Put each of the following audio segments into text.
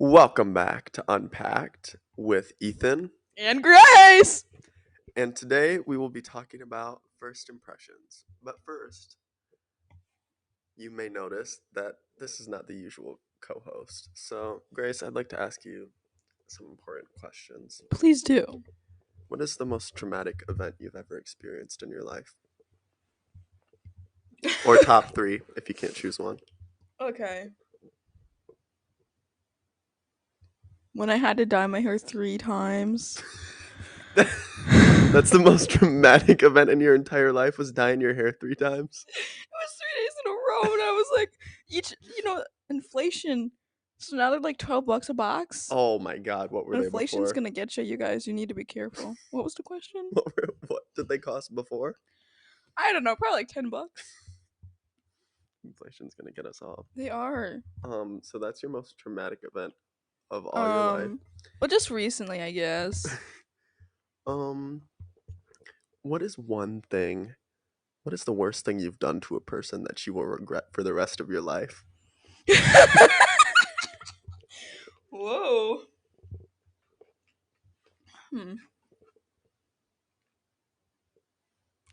Welcome back to Unpacked with Ethan, And Grace! and today we will be talking about first impressions. But first, you may notice that this is not the usual co host. So, Grace, I'd like to ask you some important questions. Please do. What is the most traumatic event you've ever experienced in your life? Or top three, if you can't choose one. Okay. When I had to dye my hair 3 times. That's the most traumatic event in your entire life was dyeing your hair 3 times? It was 3 days in a row, and I was like, inflation. So now they're like $12 a box. Oh my god, what were they Inflation's before? gonna get you guys. You need to be careful. What was the question? What did they cost before? I don't know, probably like $10. Inflation's gonna get us all. They are. So that's your most traumatic event of all your life. But just recently, I guess. What is the worst thing you've done to a person that you will regret for the rest of your life? Whoa.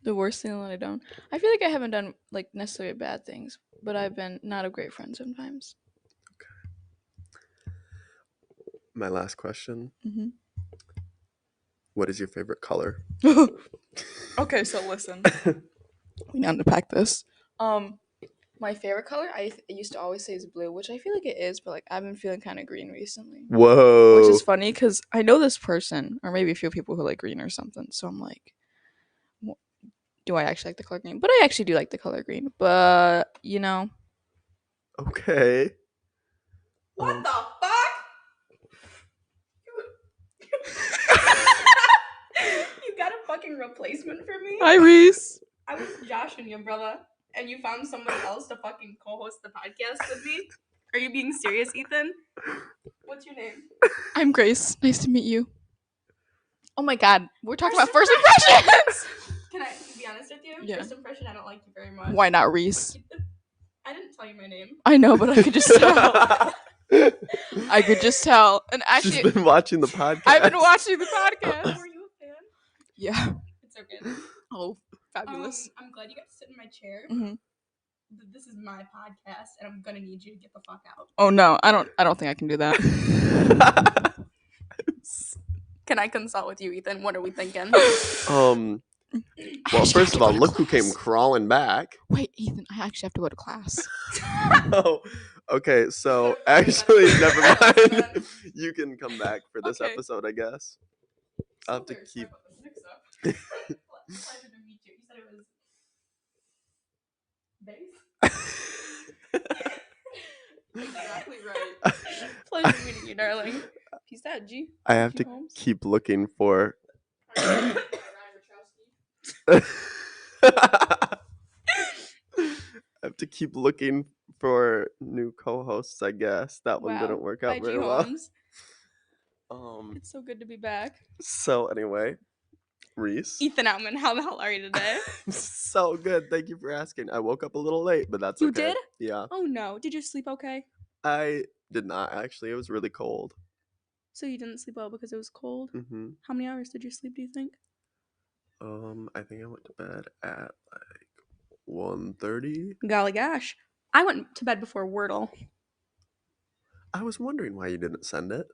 The worst thing that I've done. I feel like I haven't done like necessarily bad things, but I've been not a great friend sometimes. My last question. Mm-hmm. What is your favorite color? Okay, so listen. We need to unpack this. My favorite color I used to always say is blue, which I feel like it is, but like I've been feeling kind of green recently. Whoa. Which is funny because I know this person, or maybe a few people who like green or something. So I'm like, do I actually like the color green? But I actually do like the color green. But Okay. What the fuck? You got a fucking replacement for me? Hi, Reese. I was joshing you, brother, and you found someone else to fucking co-host the podcast with me? Are you being serious, Ethan? What's your name? I'm Grace. Nice to meet you. Oh my god, we're talking about first impressions! Can I be honest with you? Yeah. First impression, I don't like you very much. Why not, Reese? I didn't tell you my name. I know, but I could just tell. I could just tell. And actually, she's been watching the podcast. I've been watching the podcast. Were you a fan? Yeah. It's okay. Oh, fabulous. I'm glad you got to sit in my chair. Mm-hmm. This is my podcast, and I'm gonna need you to get the fuck out. Oh no, I don't think I can do that. Can I consult with you, Ethan? What are we thinking? Well, first of all, look who came crawling back. Wait, Ethan, I actually have to go to class. Oh, okay. So actually, never mind. You can come back for this episode, I guess. I'll have to keep. Pleasure to meet you. You said it was base. Exactly right. Pleasure meeting you, darling. Peace out, G. I have to keep looking for. I have to keep looking for new co-hosts, I guess. That one didn't work out very well. It's so good to be back. So anyway, Reese. Ethan Outman, how the hell are you today? So good. Thank you for asking. I woke up a little late, but that's okay. You did? Yeah. Oh no. Did you sleep okay? I did not, actually. It was really cold. So you didn't sleep well because it was cold? Mm-hmm. How many hours did you sleep, do you think? I think I went to bed at like 1:30. Golly gosh. I went to bed before Wordle. I was wondering why you didn't send it.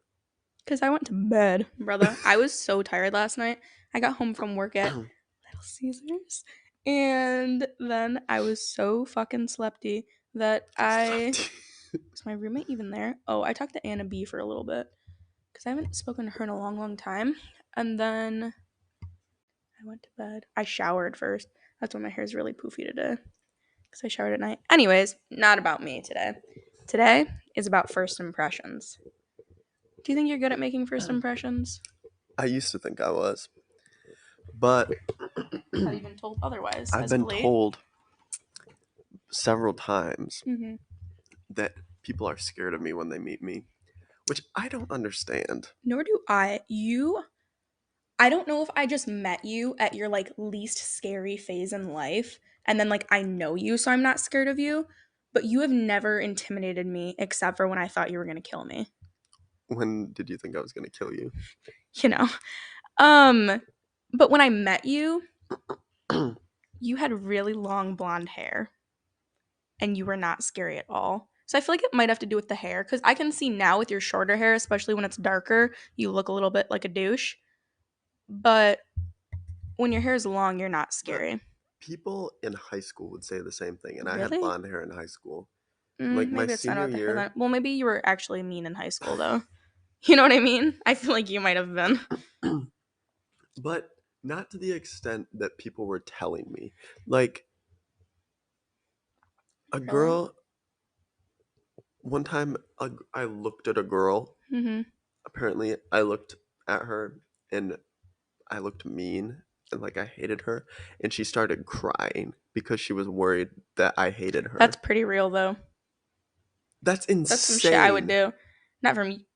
Because I went to bed, brother. I was so tired last night. I got home from work at Little Caesars. And then I was so fucking slepty that Was my roommate even there? Oh, I talked to Anna B for a little bit. Because I haven't spoken to her in a long, long time. And then I went to bed. I showered first. That's why my hair's really poofy today. Because I showered at night. Anyways, not about me today. Today is about first impressions. Do you think you're good at making first impressions? I used to think I was. But have you been told otherwise? I've been told several times that people are scared of me when they meet me, which I don't understand. Nor do I. I don't know if I just met you at your like least scary phase in life, and then like I know you, so I'm not scared of you, but you have never intimidated me except for when I thought you were gonna kill me. When did you think I was gonna kill you? You know. Um, but when I met you, you had really long blonde hair and you were not scary at all. So I feel like it might have to do with the hair because I can see now with your shorter hair, especially when it's darker, you look a little bit like a douche. But when your hair is long, you're not But scary. people in high school would say the same thing, and I had Really? blonde hair in high school. Like my Maybe it's not senior about the hair year, then. Well, maybe you were actually mean in high school though. You know what I mean? I feel like you might have been. but not to the extent that people were telling me. Like a Really? girl, one time I looked at a girl. Mhm. Apparently, I looked at her and I looked mean and like I hated her, and she started crying because she was worried that I hated That's her. pretty real though. That's That's some shit I would insane. do. Not for me.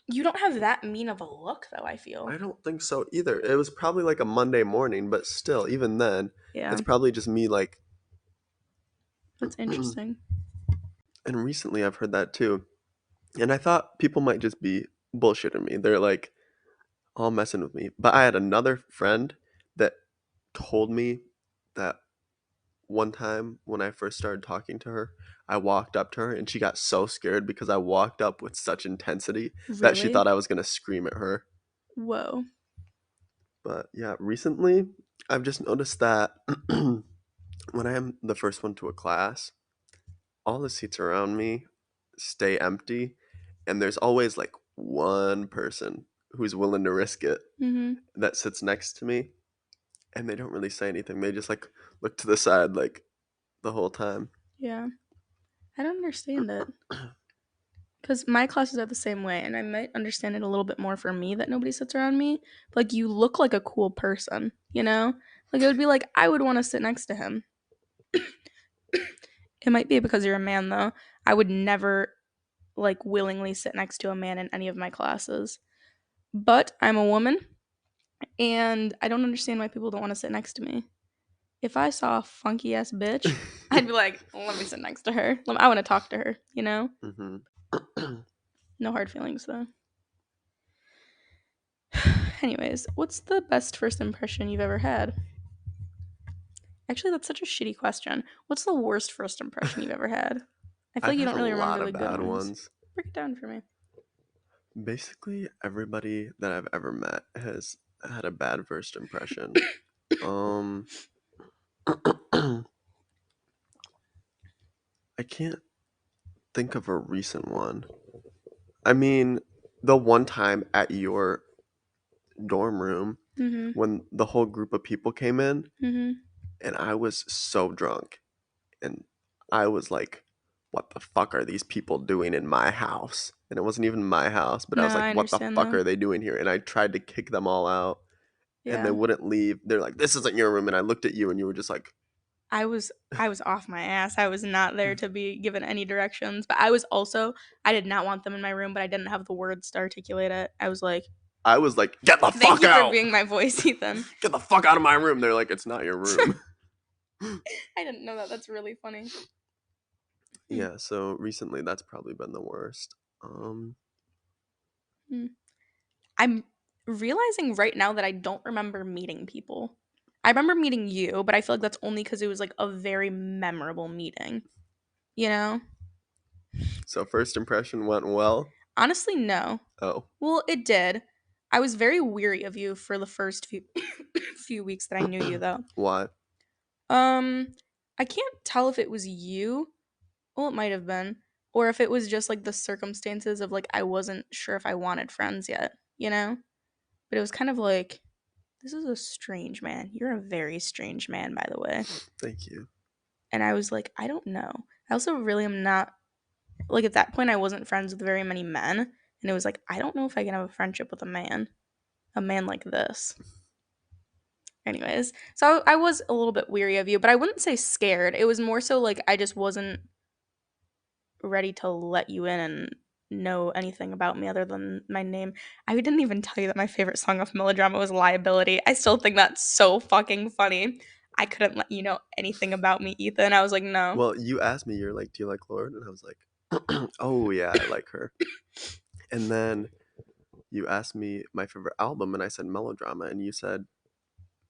You don't have that mean of a look though, I feel. I don't think so either. It was probably like a Monday morning, but still, even then, Yeah. it's probably just me like That's interesting. and recently I've heard that too. And I thought people might just be bullshitting me. They're like all messing with me. But I had another friend that told me that one time when I first started talking to her, I walked up to her and she got so scared because I walked up with such intensity that she Really? thought I was going to scream at her. Whoa. But yeah, recently I've just noticed that when I am the first one to a class, all the seats around me stay empty, and there's always like one person who's willing to risk it Mhm. that sits next to me, and they don't really say anything. They just like look to the side like the whole time. Yeah. I don't understand it. Because my classes are the same way, and I might understand it a little bit more for me that nobody sits around me. But, like, you look like a cool person, you know? Like, it would be like, I would want to sit next to him. It might be because you're a man, though. I would never, like, willingly sit next to a man in any of my classes. But I'm a woman, and I don't understand why people don't want to sit next to me. If I saw a funky ass bitch, I'd be like, let me sit next to her. I want to talk to her, you know? hmm No hard feelings, though. Anyways, what's the best first impression you've ever had? Actually, that's such a shitty question. What's the worst first impression you've ever had? I feel I've like you had don't a really remember lot the of good bad ones. ones. Break it down for me. Basically, everybody that I've ever met has had a bad first impression. Um, I can't think of a recent one. I mean, the one time at your dorm room Mhm. when the whole group of people came in Mhm. and I was so drunk and I was like, what the fuck are these people doing in my house? And it wasn't even my house, but I No, was like, I what the understand fuck though. are they doing here? And I tried to kick them all out and they Yeah. wouldn't leave. They're like, this isn't your room. And I looked at you and you were just like, I was off my ass. I was not there to be given any directions, but I did not want them in my room, but I didn't have the words to articulate it. I was like, I was like, get the "Thank fuck you for out. being my voice, Ethan." Get the fuck out of my room. They're like, it's not your room. I didn't know that. That's really funny. Hmm. Yeah, so recently that's probably been the worst. Um, Hmm. I'm realizing right now that I don't remember meeting people. I remember meeting you, but I feel like that's only because it was like a very memorable meeting. You know? so first impression went well. Honestly, no. Oh, Well, it did. I was very weary of you for the first few few weeks that I knew you though. why? Um, I can't tell if it was you. Well, it might have been. Or if it was just like the circumstances of like I wasn't sure if I wanted friends yet, you know? But it was kind of like, this is a strange man. You're a very strange man, by the way. Thank you. And I was like, I don't know. I also really am not, like, at that point, I wasn't friends with very many men. And it was like, I don't know if I can have a friendship with a man like this. Anyways, so I was a little bit weary of you, but I wouldn't say scared. It was more so like I just wasn't ready to let you in and know anything about me other than my name. I didn't even tell you that my favorite song of Melodrama was Liability. I still think that's so fucking funny. I couldn't let you know anything about me, Ethan. I was like, no. Well, you asked me, you're like, do you like Lord? And I was like, oh yeah, I like her. And then you asked me my favorite album, and I said Melodrama, and you said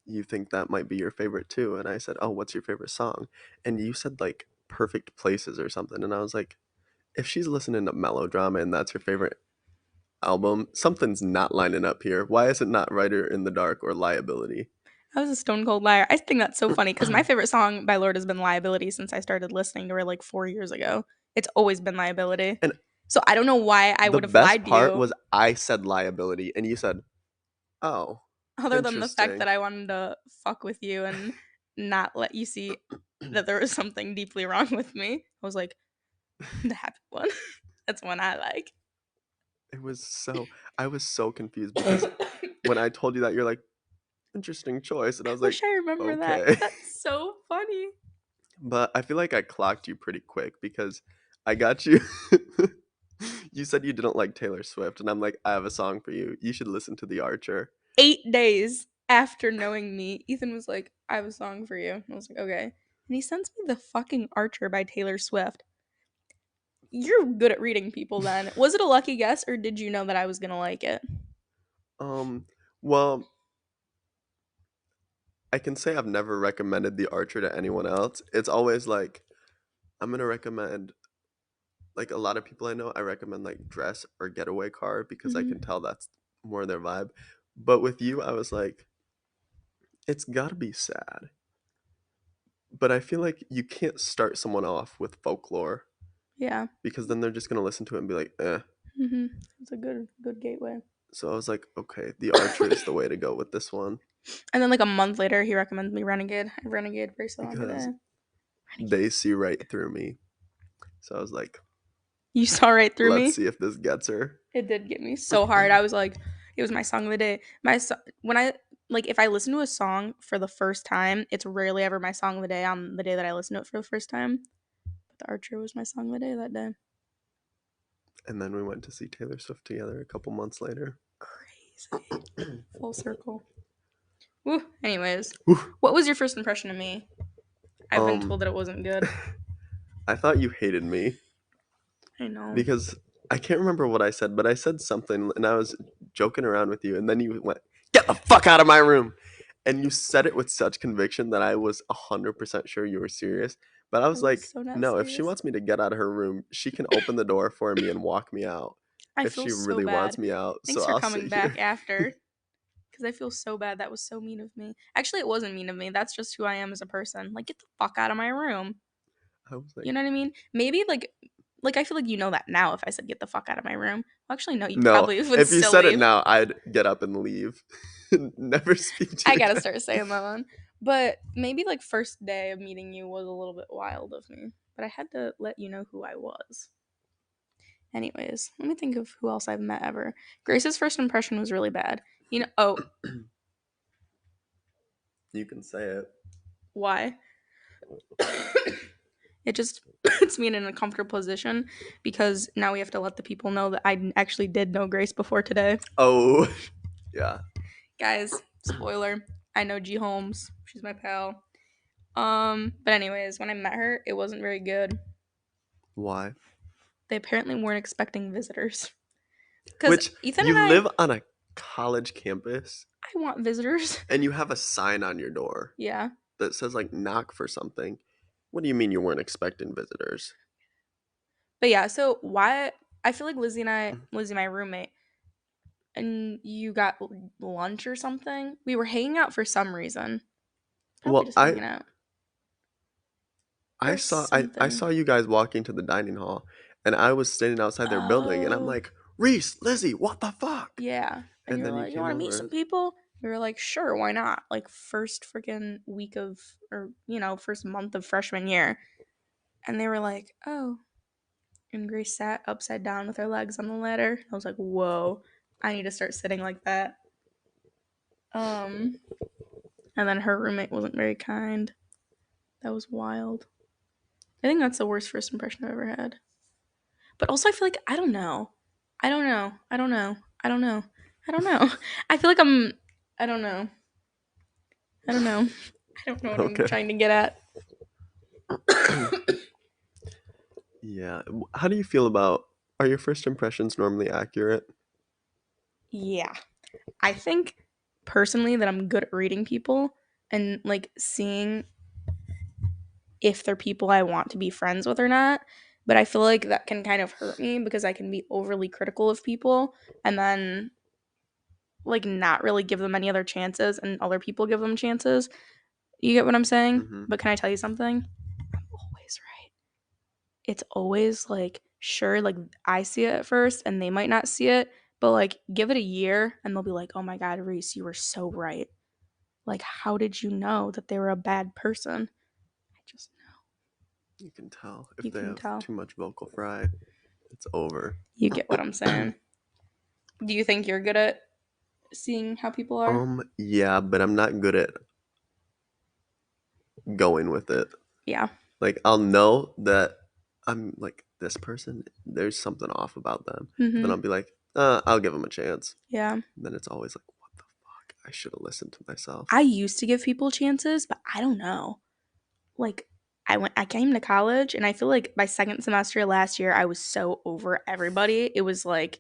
you think that might be your favorite too, and I said, "Oh, what's your favorite song?" And you said like Perfect Places or something, and I was like, if she's listening to Melodrama and that's her favorite album, something's not lining up here. Why is it not Writer in the Dark or Liability? I was a stone cold liar. I think that's so funny because my favorite song by Lorde has been Liability since I started listening to her like 4 years ago. It's always been Liability. And So I don't know why I the would have best lied to part you was I said Liability, and you said, "Oh, other than the fact interesting." that I wanted to fuck with you and not let you see that there was something deeply wrong with me. I was like, the happy one. That's one I like. It was so I was so confused because when I told you that, you're like, "Interesting choice," and I I was like, wish I remember that because "Okay." that's so funny. But I feel like I clocked you pretty quick because I got you. You said you didn't like Taylor Swift, and I'm like, I have a song for you. You should listen to The Archer. 8 days after knowing me, Ethan was like, I have a song for you. And I was like, okay. And he sends me the fucking Archer by Taylor Swift. You're good at reading people then. Was it a lucky guess or did you know that I was going to like it? Um, well, I can say I've never recommended The Archer to anyone else. It's always like, I'm gonna recommend, like a lot of people I know, I recommend like Dress or Getaway Car because I Hmm. can tell that's more their vibe. But with you, I was like, it's gotta be sad. But I feel like you can't start someone off with folklore Yeah. because then they're just gonna listen to it and be like, eh. Hmm. It's a good gateway. So I was like, okay, The Archer is the way to go with this one And then like a month later, he recommended me Renegade. I have Renegade bracelet on because today. Renegade. they see right through me. So I was like, You saw right through let's me. see if this gets her. It did get me so hard. I was like, it was my song of the day. When I like if I listen to a song for the first time, it's rarely ever my song of the day on the day that I listen to it for the first time. But The Archer was my song of the day that day. And then we went to see Taylor Swift together a couple months later. Crazy. Full circle. Woo. Anyways, Whew. what was your first impression of me? I've been Um, told that it wasn't good. I thought you hated me I know. because I can't remember what I said, but I said something and I was joking around with you, and then you went, "Get the fuck out of my room!" And you said it with such conviction that I was 100% sure you were serious. But I I was was like, so not no, if she serious. wants me to get out of her room, she can open the door for me and walk me out I if feel she so really wants bad. me out. So Thanks for I'll sit coming here. back after. Because I feel so bad. That was so mean of me. Actually, it wasn't mean of me. That's just who I am as a person. Like, get the fuck out of my room. I was like, You know what I mean? Maybe like I feel like you know that now. If I said get the fuck out of my room, well, actually, no, you no, probably would if you still said it leave. now, I'd get up and leave. Never speak to I you gotta again. start saying that one. But maybe like first day of meeting you was a little bit wild of me. But I had to let you know who I was. Anyways, let me think of who else I've met ever. Grace's first impression was really bad. You know, oh, You can say it. why? It just puts me in an uncomfortable position because now we have to let the people know that I actually did know Grace before today. Oh, yeah. Guys, spoiler, I know G Holmes. She's my pal. But anyways, when I met her, it wasn't very good. Why? They apparently weren't expecting visitors. Because Which Ethan you and I live on a college campus want visitors. and you have a sign on your door Yeah. that says like knock for something. What do you mean you weren't expecting visitors? But yeah, so why I feel like Lizzie, my roommate, and you got lunch or something. We were hanging out for some reason. Probably Well, just hanging out I or saw I something. saw you guys walking to the dining hall and I was standing outside their building and I'm Oh, like, "Reese, Lizzie, what the fuck?" yeah. And And you were then you like, you came want to meet over. some people? We were like, sure, why not? Like, first freaking week of, or, first month of freshman year. And they were like, oh. And Grace sat upside down with her legs on the ladder. I was like, whoa, I need to start sitting like that. Um, and then her roommate wasn't very kind. That was wild. I think that's the worst first impression I've ever had. But also, I feel like I don't know. I don't know. I don't know. I don't know. I don't know. I feel like I'm. I don't know. I don't know. I don't know what I'm Okay. trying to get at. Yeah. How do you feel about, are your first impressions normally accurate? Yeah. I think personally that I'm good at reading people and like seeing if they're people I want to be friends with or not. But I feel like that can kind of hurt me because I can be overly critical of people and then like not really give them any other chances and other people give them chances. You get what I'm saying? Mm-hmm. But can I tell you something? I'm always right. It's always like, sure, like I see it at first and they might not see it, but like give it a year and they'll be like, oh my God, Reese, you were so right. Like, how did you know that they were a bad person? I just know. You can tell if You they can have tell. too much vocal fry, it's over. You get what I'm saying. Do you think you're good at seeing how people are? Yeah, but I'm not good at going with it. Yeah. Like, I'll know that I'm like, this person, there's something off about them. But then Mm-hmm. I'll be like, I'll give them a chance. Yeah. And then it's always like, what the fuck? I should have listened to myself. I used to give people chances, but I don't know. Like I came to college and I feel like by second semester last year I was so over everybody. It was like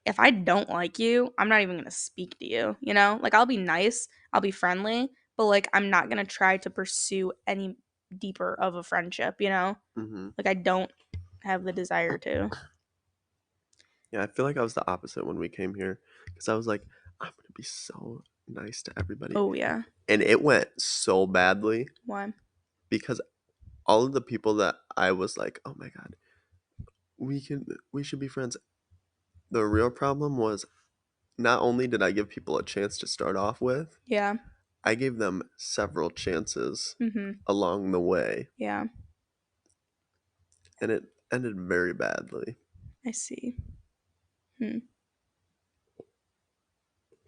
if I don't like you, I'm not even going to speak to you, you know? Like I'll be nice, I'll be friendly, but like I'm not going to try to pursue any deeper of a friendship, you know? Hmm. Like I don't have the desire to. Yeah, I feel like I was the opposite when we came here because I was like, I'm going to be so nice to everybody. Oh yeah. And it went so badly Why? because all of the people that I was like, oh my God, we should be friends. The real problem was not only did I give people a chance to start off with, Yeah. I gave them several chances Mhm. along the way, Yeah. and it ended very badly. I see. Hmm.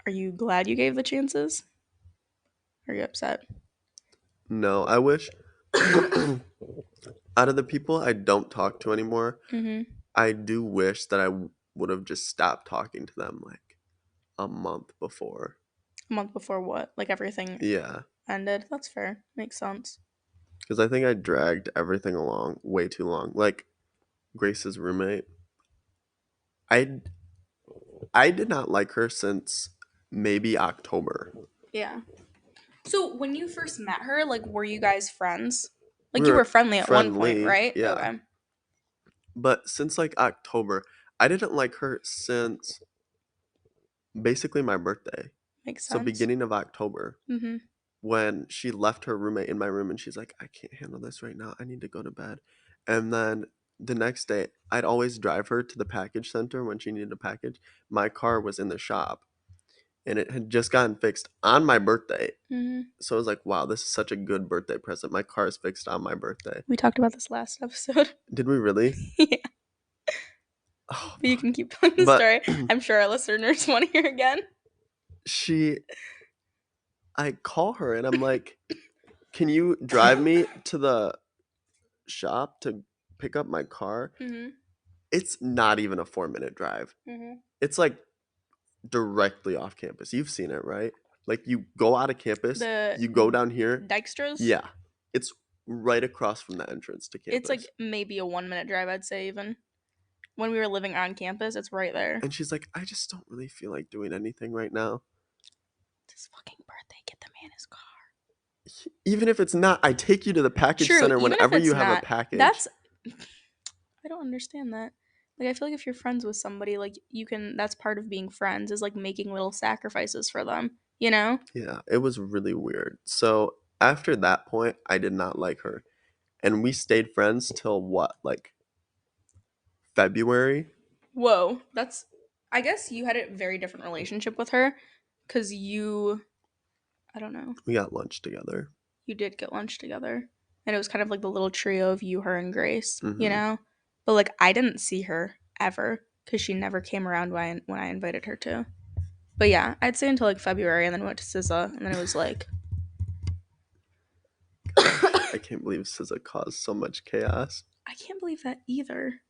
Are you glad you gave the chances? Are you upset? No, I wish out of the people I don't talk to anymore, Mhm. I do wish that I would have just stopped talking to them like a month before. A month before what? Like everything Yeah, ended. That's fair. Makes sense. because I think I dragged everything along way too long. Like Grace's roommate, I I did not like her since maybe October. Yeah. So when you first met her, like were you guys friends? We Like you were were friendly at one point, friendly, right? yeah, Okay. but since like October, I didn't like her since basically my birthday. Makes So sense. beginning of October, Mhm. when she left her roommate in my room and she's like, I can't handle this right now. I need to go to bed. And then the next day, I'd always drive her to the package center when she needed a package. My car was in the shop and it had just gotten fixed on my birthday. Mhm. So I was like, wow, this is such a good birthday present. My car is fixed on my birthday. We talked about this last episode. Did we really? Yeah. Oh, But you fuck. can keep telling the But story. I'm sure our listeners want to hear again. she, I call her and I'm like, can you drive me to the shop to pick up my car? Mhm. It's not even a 4-minute drive. Mhm. It's like directly off campus. You've seen it, right? Like you go out of campus, The you go down here. Dykstras. Yeah. It's right across from the entrance to It's like campus. maybe a 1 minute drive, I'd say even. When we were living on campus, it's right there. And she's like, I just don't really feel like doing anything right now. It's his fucking birthday. Get the man his car. Even if it's not, I take you to the package True, center even if whenever it's you have a not. package. That's I don't understand that. Like I feel like if you're friends with somebody, like you can that's part of being friends is like making little sacrifices for them, you know? Yeah, it was really weird. So after that point, I did not like her. And we stayed friends till what, like February? Whoa, that's I guess you had a very different relationship with her cuz you I don't know. We got lunch together. You did get lunch together. And it was kind of like the little trio of you, her, and Grace, you Hmm. know? But like I didn't see her ever cuz she never came around when I invited her to. But yeah, I'd say until like February and then went to SZA and then it was like Gosh, I can't believe SZA caused so much chaos. I can't believe that either.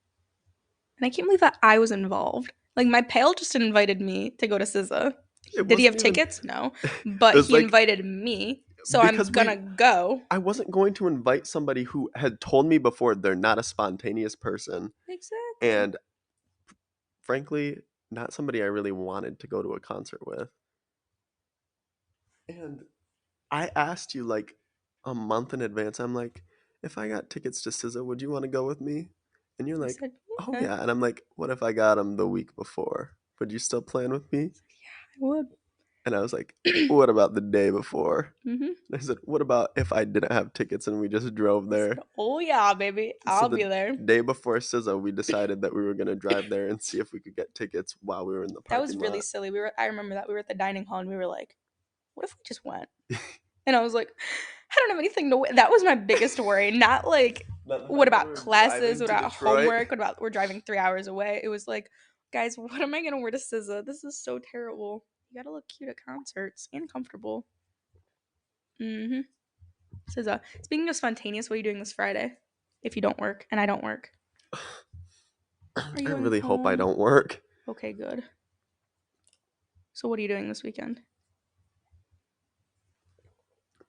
And I can't believe that I was involved. Like my pal just invited me to go to SZA. It Did he have wasn't even. tickets? No. It But was he like invited me. So I'm because gonna go. I wasn't going to invite somebody who had told me before they're not a spontaneous person. Exactly. And frankly, not somebody I really wanted to go to a concert with. And I asked you like a month in advance. I'm like, if I got tickets to SZA, would you want to go with me? And you're I like, said, oh yeah, yeah. And I'm like, what if I got them the week before? Would you still plan with me? I would. And I was like, what about the day before? Mm-hmm. And I said, what about if I didn't have tickets and we just drove I said, there? oh yeah, baby, So I'll be the there. day before SZA, we decided that we were going to drive there and see if we could get tickets while we were in the That was parking really lot. silly. I remember that we were at the dining hall and we were like, what if we just went? And I was like, I don't have anything to. That was my biggest worry. Not like, Not the what fact that we about were classes? driving What to about Detroit. homework? What about we're driving 3 hours away? It was like, guys, what am I gonna wear to SZA? This is so terrible. You gotta look cute at concerts and comfortable. Mm-hmm. SZA. Speaking of spontaneous, what are you doing this Friday? If you don't work and I don't work, are you I going really hope I home? don't work. Okay, good. So what are you doing this weekend?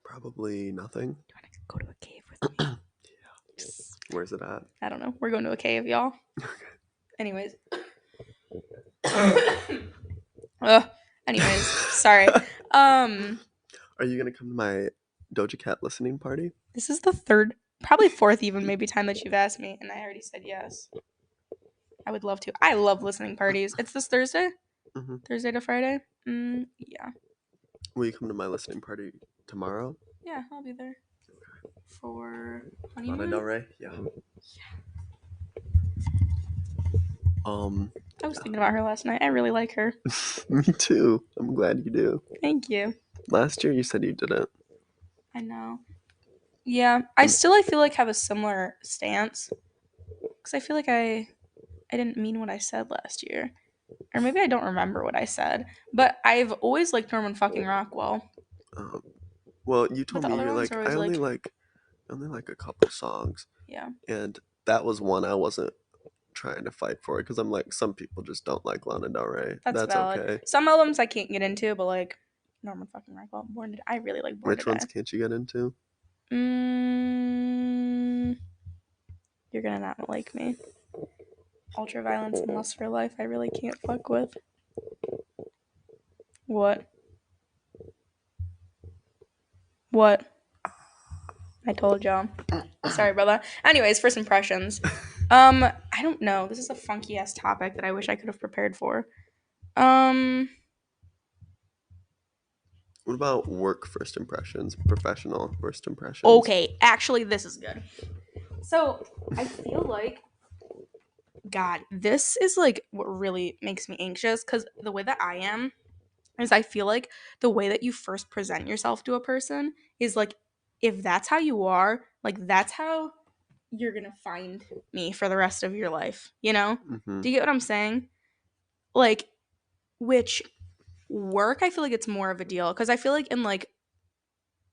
Probably nothing. Do you want to go to a cave with me? Where's it at? I don't know. We're going to a cave, y'all. Anyways. Anyways, sorry. Are you gonna come to my Doja Cat listening party? This is the third, probably fourth even maybe time that you've asked me, and I already said yes. I would love to. I love listening parties. It's this Thursday? Hmm. Thursday to Friday? Yeah. Will you come to my listening party tomorrow? Yeah, I'll be there. For Lana honeymoon? Del Rey? Yeah. I was thinking about her last night. I really like her. Me too. I'm glad you do. Thank you. Last year you said you didn't. I know. Yeah, I feel like have a similar stance because I feel like I didn't mean what I said last year, or maybe I don't remember what I said. But I've always liked Norman fucking Rockwell. Um, well, you But told the me other you're ones like are I always only like, like only like a couple songs, yeah, and that was one I wasn't trying to fight for it because I'm like some people just don't like Lana Del Rey. that's That's valid. okay. Some albums I can't get into, but like Norman fucking Rockwell, I really like Born to Which ones Die. can't you get into? Mm, you're gonna not like me. Ultraviolence and Lust for Life, I really can't fuck with. What? What? I told y'all. Sorry, brother. Anyways, first impressions. I don't know. This is a funky ass topic that I wish I could have prepared for. Um, What about work first impressions, professional first impressions? okay, actually, this is good. So I feel like, God, this is like what really makes me anxious because the way that I am is I feel like the way that you first present yourself to a person is like, if that's how you are, like that's how you're gonna find me for the rest of your life, you know? Hmm. Do you get what I'm saying? Like, which work, I feel like it's more of a deal because I feel like in like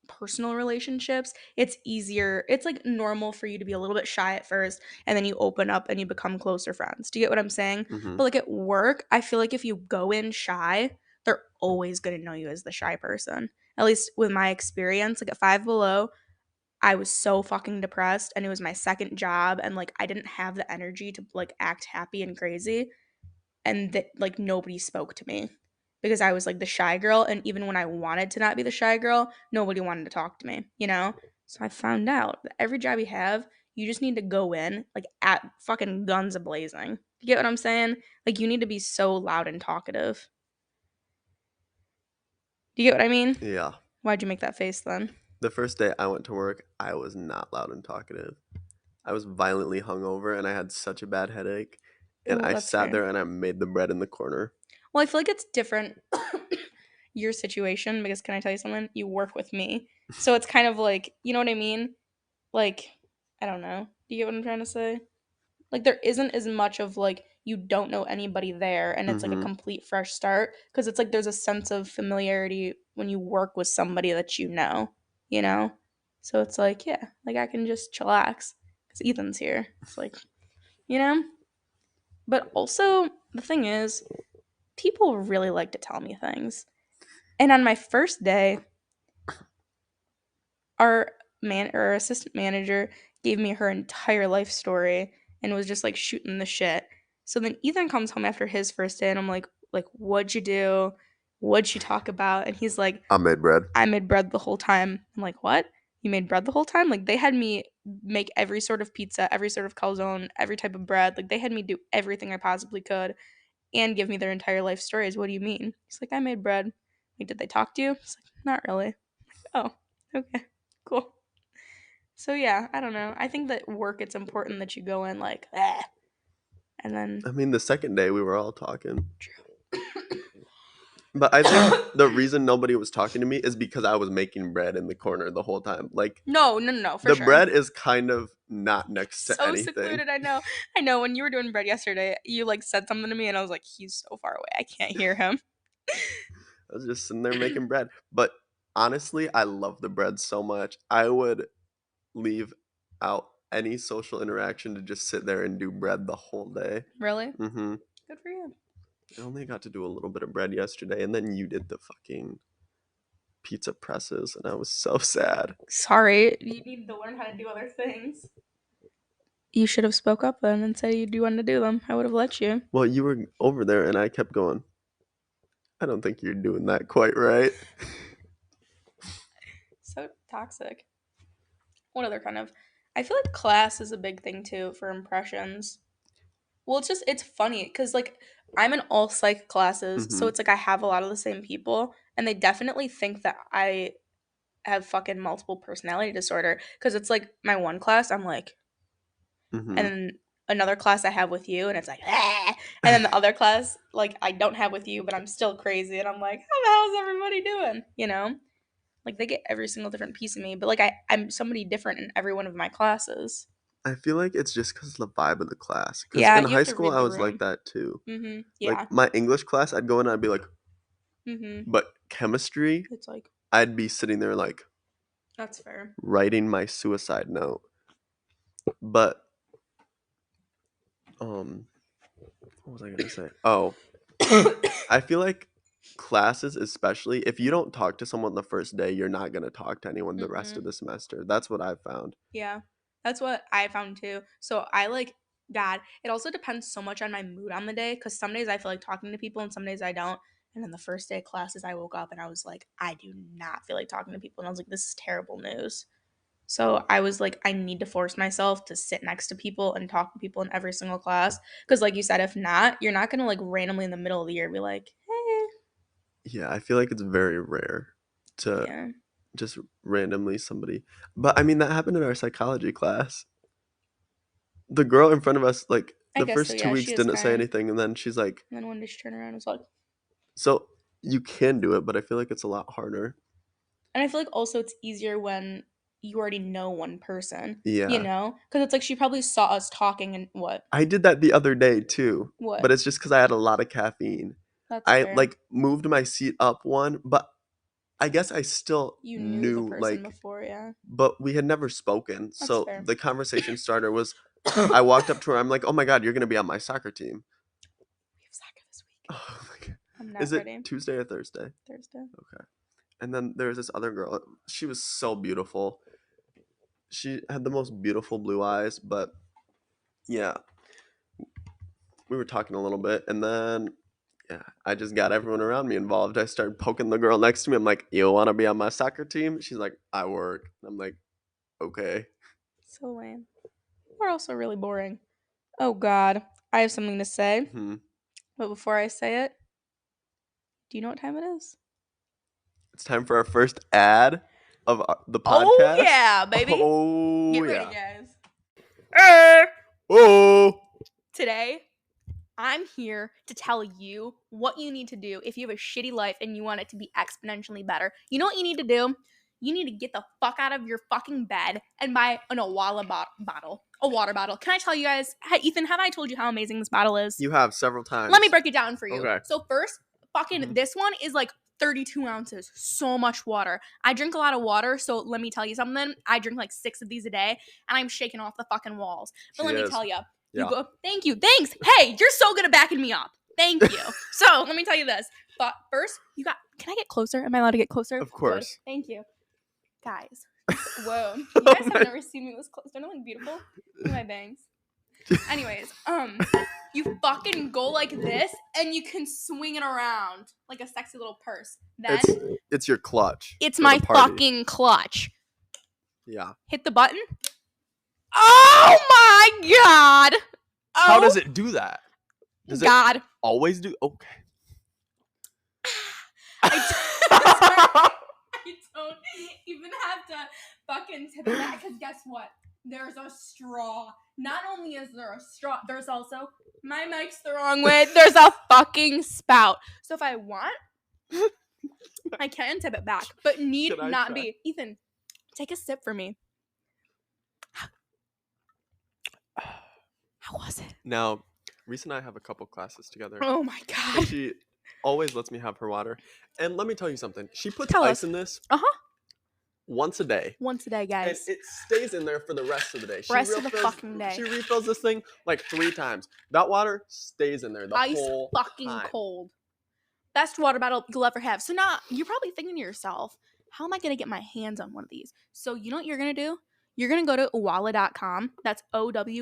personal relationships, it's easier. It's like normal for you to be a little bit shy at first and then you open up and you become closer friends. Do you get what I'm saying? Hmm. But like at work, I feel like if you go in shy, they're always going to know you as the shy person. At least with my experience, like at Five Below, I was so fucking depressed and it was my second job and like I didn't have the energy to like act happy and crazy and that like nobody spoke to me because I was like the shy girl and even when I wanted to not be the shy girl, nobody wanted to talk to me, you know? So I found out that every job you have, you just need to go in like at fucking guns a-blazing. You get what I'm saying? Like you need to be so loud and talkative. Do you get what I mean? Yeah. Why'd you make that face then? The first day I went to work, I was not loud and talkative. I was violently hungover and I had such a bad headache. And Oh, I that's sat fair. there and I made the bread in the corner. Well, I feel like it's different your situation because can I tell you something? You work with me. So it's kind of like, you know what I mean? Like, I don't know. Do you get what I'm trying to say? Like there isn't as much of like you don't know anybody there and it's like a Hmm. complete fresh start because it's like there's a sense of familiarity when you work with somebody that you know? So it's like, yeah, like I can just chillax cuz Ethan's here. It's like, you know? But also the thing is people really like to tell me things. And on my first day, our our assistant manager gave me her entire life story and was just like shooting the shit. So then Ethan comes home after his first day, and I'm like, what'd you do? What'd you talk about? And he's like, I made bread. I made bread the whole time. I'm like, what? You made bread the whole time? Like, they had me make every sort of pizza, every sort of calzone, every type of bread. Like, they had me do everything I possibly could and give me their entire life stories. What do you mean? He's like, I made bread. Like, did they talk to you? It's like, not really. Oh, okay, cool. So yeah, I don't know. I think that work, it's important that you go in like, and then I mean, the second day we were all talking. But I think the reason nobody was talking to me is because I was making bread in the corner the whole time. Like, no, for the sure. bread is kind of not next to So anything. secluded. I know. When you were doing bread yesterday, you like said something to me, and I was like, he's so far away, I can't hear him. I was just sitting there making bread. But honestly, I love the bread so much. I would leave out any social interaction to just sit there and do bread the whole day. Really? Mm-hmm. Good for you. I only got to do a little bit of bread yesterday, and then you did the fucking pizza presses, and I was so sad. Sorry, you need to learn how to do other things. You should have spoke up then and said you wanted to do them. I would have let you. Well, you were over there, and I kept going, I don't think you're doing that quite right. So toxic. What other kind of? I feel like class is a big thing too for impressions. Well, it's funny because like I'm in all psych classes, so Mm-hmm. it's like I have a lot of the same people, and they definitely think that I have fucking multiple personality disorder because it's like my one class I'm like, and Mm-hmm. then another class I have with you, and it's like, ah! And then the other class like I don't have with you, but I'm still crazy, and I'm like, how's everybody doing? You know, like they get every single different piece of me, but like I'm somebody different in every one of my classes. I feel like it's just because of the vibe of the class. Because Yeah, in you high have to school, read I the was like room. that too. Like Yeah. my English class, I'd go in and I'd be like, Mhm. but chemistry, It's like I'd be sitting there like that's fair. writing my suicide note. But what was I gonna say? Oh, I feel like classes, especially if you don't talk to someone the first day, you're not gonna talk to anyone the rest of Mm-mm. the semester. That's what I've found. Yeah. That's what I found too. So I like God. It also depends so much on my mood on the day because some days I feel like talking to people and some days I don't. And then the first day of classes, I woke up and I was like, I do not feel like talking to people. And I was like, this is terrible news. So I was like, I need to force myself to sit next to people and talk to people in every single class. Because, like you said, if not, you're not going to like randomly in the middle of the year be like, hey. Yeah, I feel like it's very rare to Yeah. just randomly somebody. But I mean, that happened in our psychology class. The girl in front of us, like I the guess so. first two Yeah, weeks, she is didn't say kind. anything, and then she's like, And then one day she turned around and was like, "So you can do it, but I feel like it's a lot harder." and I feel like also it's easier when you already know one person, you Yeah, know? Because it's like she probably saw us talking and what? I did that the other day too, but What? it's just because I had a lot of caffeine. That's I fair. like moved my seat up one, but I guess I still You knew the knew person like, before, yeah. but we had never spoken. That's So fair. the conversation starter was, I walked up to her. I'm like, "Oh my god, you're gonna be on my soccer team." We have soccer this week. Oh my god, I'm not is it ready. Tuesday or Thursday? Thursday. Okay. And then there was this other girl. She was so beautiful. She had the most beautiful blue eyes, but yeah, we were talking a little bit, and then yeah, I just got everyone around me involved. I started poking the girl next to me. I'm like, "You want to be on my soccer team?" She's like, "I work." I'm like, "Okay." So lame. We're also really boring. Oh God. I have something to say. Hmm. But before I say it, do you know what time it is? It's time for our first ad of the Oh podcast. yeah, baby. Oh Get ready, yeah. guys. Oh. Today, I'm here to tell you what you need to do if you have a shitty life and you want it to be exponentially better. You know what you need to do? You need to get the fuck out of your fucking bed and buy an Awala bottle. A water bottle. Can I tell you guys, Ethan, have I told you how amazing this bottle is? You have several times. Let me break it down for you. Okay. So first, fucking this one is like 32 ounces. So much water. I drink a lot of water, so let me tell you something. I drink like 6 of these a day, and I'm shaking off the fucking walls. But let me tell you, you Yeah. go. Thank you. Thanks. Hey, you're so good at backing me up. Thank you. So let me tell you this. But first, you got. Can I get closer? Am I allowed to get closer? Of course. Good. Thank you, guys. Whoa, you guys have never seen me this close. Don't I look beautiful? Look at my bangs. Anyways, you fucking go like this, and you can swing it around like a sexy little purse. Then It's your clutch. it's for my the party. fucking clutch. Yeah. Hit the button. Oh my god! Oh, How does it do that? Does God. it always do? Okay. I don't even have to fucking tip it back, because guess what? There's a straw. Not only is there a straw, there's also, my mic's the wrong way, there's a fucking spout. So if I want, I can tip it back, but need not try? be. Ethan, take a sip for me. How was it? Now, Reese and I have a couple classes together. Oh my And god. she always lets me have her water. And let me tell you something. She puts Tell ice us. in this Uh-huh. once a day. Once a day, And guys. it stays in there for the rest of the day. Rest of the fucking day. She refills this thing like 3 times. That water stays in there the Ice whole fucking time. cold. Best water bottle you'll ever have. So now you're probably thinking to yourself, how am I going to get my hands on one of these? So you know what you're going to do? You're going to go to owala.com. That's OWALA.com.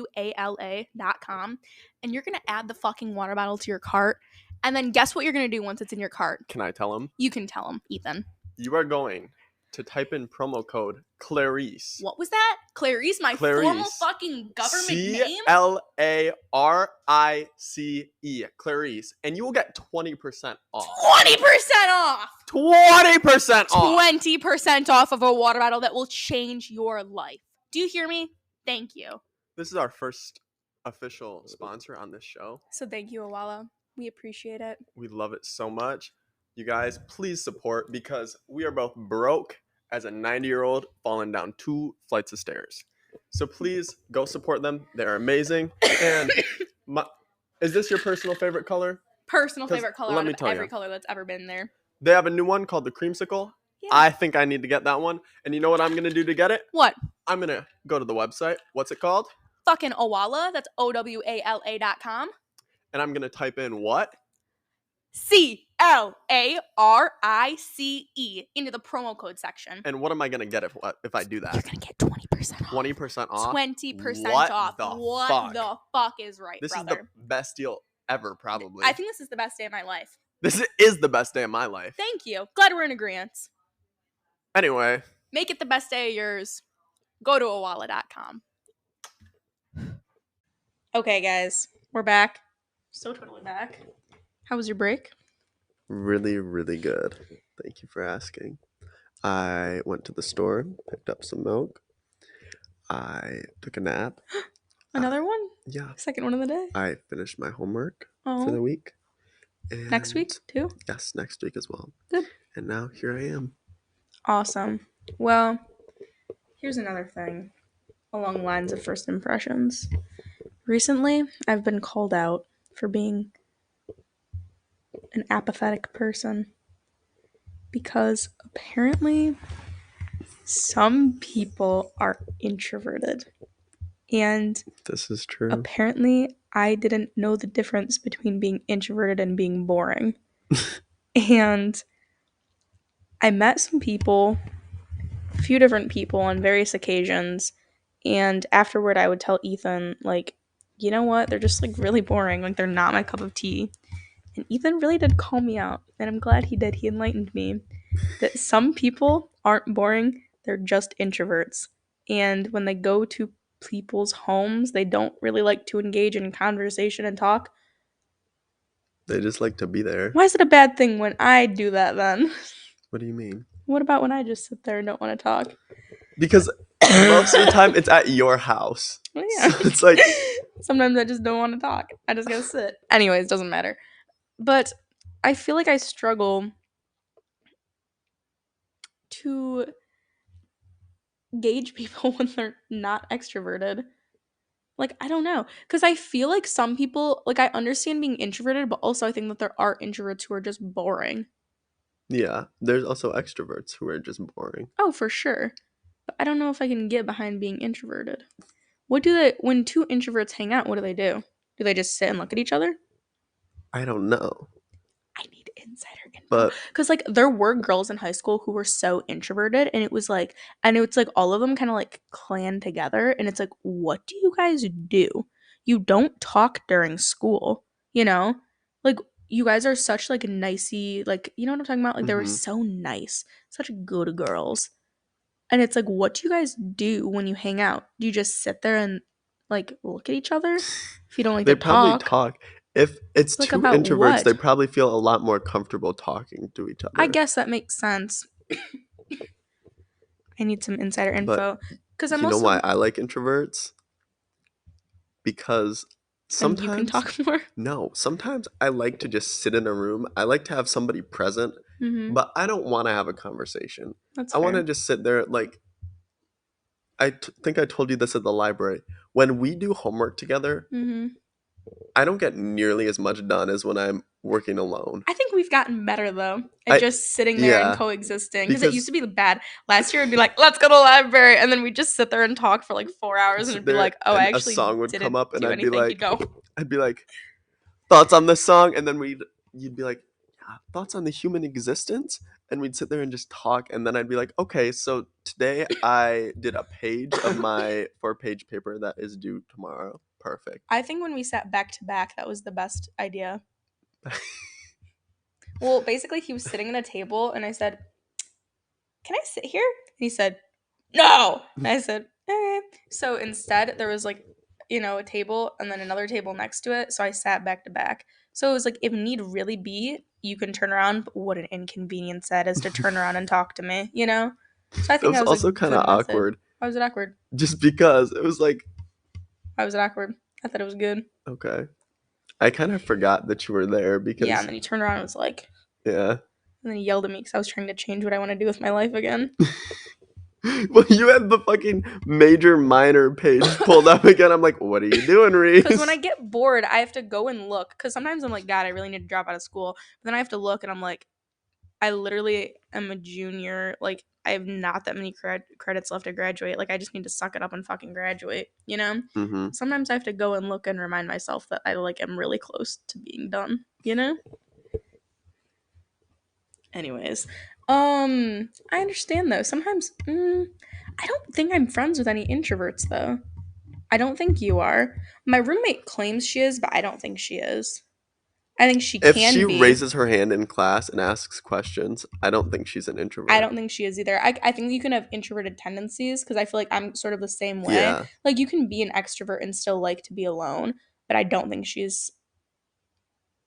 And you're going to add the fucking water bottle to your cart. And then guess what you're going to do once it's in your cart? Can I tell him? You can tell them, Ethan. You are going to type in promo code Clarice. What was that? Clarice, my formal fucking government name? Clarice. Clarice. And you will get 20% off. 20% off! 20% off! 20% off of a water bottle that will change your life. Do you hear me? Thank you. This is our first official sponsor on this show. So thank you, Owala. We appreciate it. We love it so much. You guys, please support, because we are both broke as a 90-year-old falling down 2 flights of stairs. So please go support them. They're amazing. And is this your personal favorite color? Personal favorite color out of every you. color that's ever been there. They have a new one called the Creamsicle. Yeah. I think I need to get that one. And you know what I'm going to do to get it? What? I'm going to go to the website. What's it called? Fucking Owala. That's OWALA.com. And I'm going to type in what? CLARICE into the promo code section. And what am I going to get if I do that? You're going to get 20% off. 20% off? 20% off. What the fuck is right, this brother? This is the best deal ever, probably. I think this is the best day of my life. This is the best day of my life. Thank you. Glad we're in agreement. Anyway. Make it the best day of yours. Go to owala.com. Okay, guys. We're back. So totally back. How was your break? Really, really good. Thank you for asking. I went to the store, picked up some milk. I took a nap. Another one? Yeah. Second one of the day? I finished my homework for the week. And next week, too? Yes, next week as well. Good. And now here I am. Awesome. Well, here's another thing along the lines of first impressions. Recently, I've been called out for being an apathetic person because apparently some people are introverted. And this is true. Apparently, I didn't know the difference between being introverted and being boring. And I met some people, a few different people on various occasions, and afterward I would tell Ethan, like, you know what, they're just like really boring, like they're not my cup of tea. And Ethan really did call me out, and I'm glad he did. He enlightened me that some people aren't boring, they're just introverts. And when they go to people's homes, they don't really like to engage in conversation and talk. They just like to be there. Why is it a bad thing when I do that then? What do you mean? What about when I just sit there and don't want to talk? Because most of the time it's at your house. Well, yeah. So it's like sometimes I just don't want to talk. I just gotta sit. Anyways, doesn't matter. But I feel like I struggle to gauge people when they're not extroverted. Like, I don't know. Because I feel like some people, like, I understand being introverted, but also I think that there are introverts who are just boring. Yeah, there's also extroverts who are just boring. Oh, for sure. But I don't know if I can get behind being introverted. What do they, when two introverts hang out, what do? Do they just sit and look at each other? I don't know. I need insider info. But because like there were girls in high school who were so introverted, and it's like all of them kind of like clan together, and it's like, what do you guys do? you don't talk during school, you know? Like you guys are such like nicey, like you know what I'm talking about? Like they were Mm-hmm. so nice, such good girls. And it's like, what do you guys do when you hang out? Do you just sit there and like look at each other if you don't like They to probably talk? talk. If it's Like two about introverts, they what? probably feel a lot more comfortable talking to each I other. guess that makes sense. I need some insider But info because I'm you know why also I like introverts? Because then you can sometimes, talk more. no, sometimes I like to just sit in a room. I like to have somebody present, Mhm. but I don't want to have a conversation. That's I want to fair. just sit there. Like, think I told you this at the library. When we do homework together, Mhm. I don't get nearly as much done as when I'm working alone. I think we've gotten better though at I, just sitting there and yeah, coexisting because it used because to be bad. Last year it'd be like, let's go to the library, and then we'd just sit there and talk for like 4 hours, and sit it'd be there like, oh, I and a actually song would come didn't up and do anything. He'd go, I'd be like, thoughts on this song, and then you'd be like, yeah, thoughts on the human existence, and we'd sit there and just talk, and then I'd be like, okay, so today I did a page of my 4-page paper that is due tomorrow. Perfect. I think when we sat back to back, that was the best idea. Well, basically, he was sitting at a table, and I said, can I sit here? And he said, no. And I said, okay. So instead, there was like, a table and then another table next to it. So I sat back to back. So it was like, if need really be, you can turn around. But what an inconvenience that is to turn around and talk to me, you know? So I That think was that was a also kind of good method. awkward, Why was it awkward? just because it was like, Why was it awkward? I thought it was good. okay, I kind of forgot that you were there Yeah, and because, then he turned around and was like, yeah. and then he yelled at me because I was trying to change what I want to do with my life again. Well, you had the fucking major minor page pulled up again. I'm like, what are you doing, Because when I Reese? get bored, I have to go and look. Because sometimes I'm like, God, I really need to drop out of school. But then I have to look, and I'm like, I literally am a junior. Like, I have not that many credits left to graduate. Like, I just need to suck it up and fucking graduate, you know? Mm-hmm. Sometimes I have to go and look and remind myself that I, like, am really close to being done, you know? Anyways, I understand, though. Sometimes, I don't think I'm friends with any introverts, though. I don't think you are. My roommate claims she is, but I don't think she is. I think she If she can be. raises her hand in class and asks questions, I don't think she's an I introvert. don't think she is either. I think you can have introverted tendencies because I feel like I'm sort of the same way. Yeah, Like you can be an extrovert and still like to be alone, but I don't think she's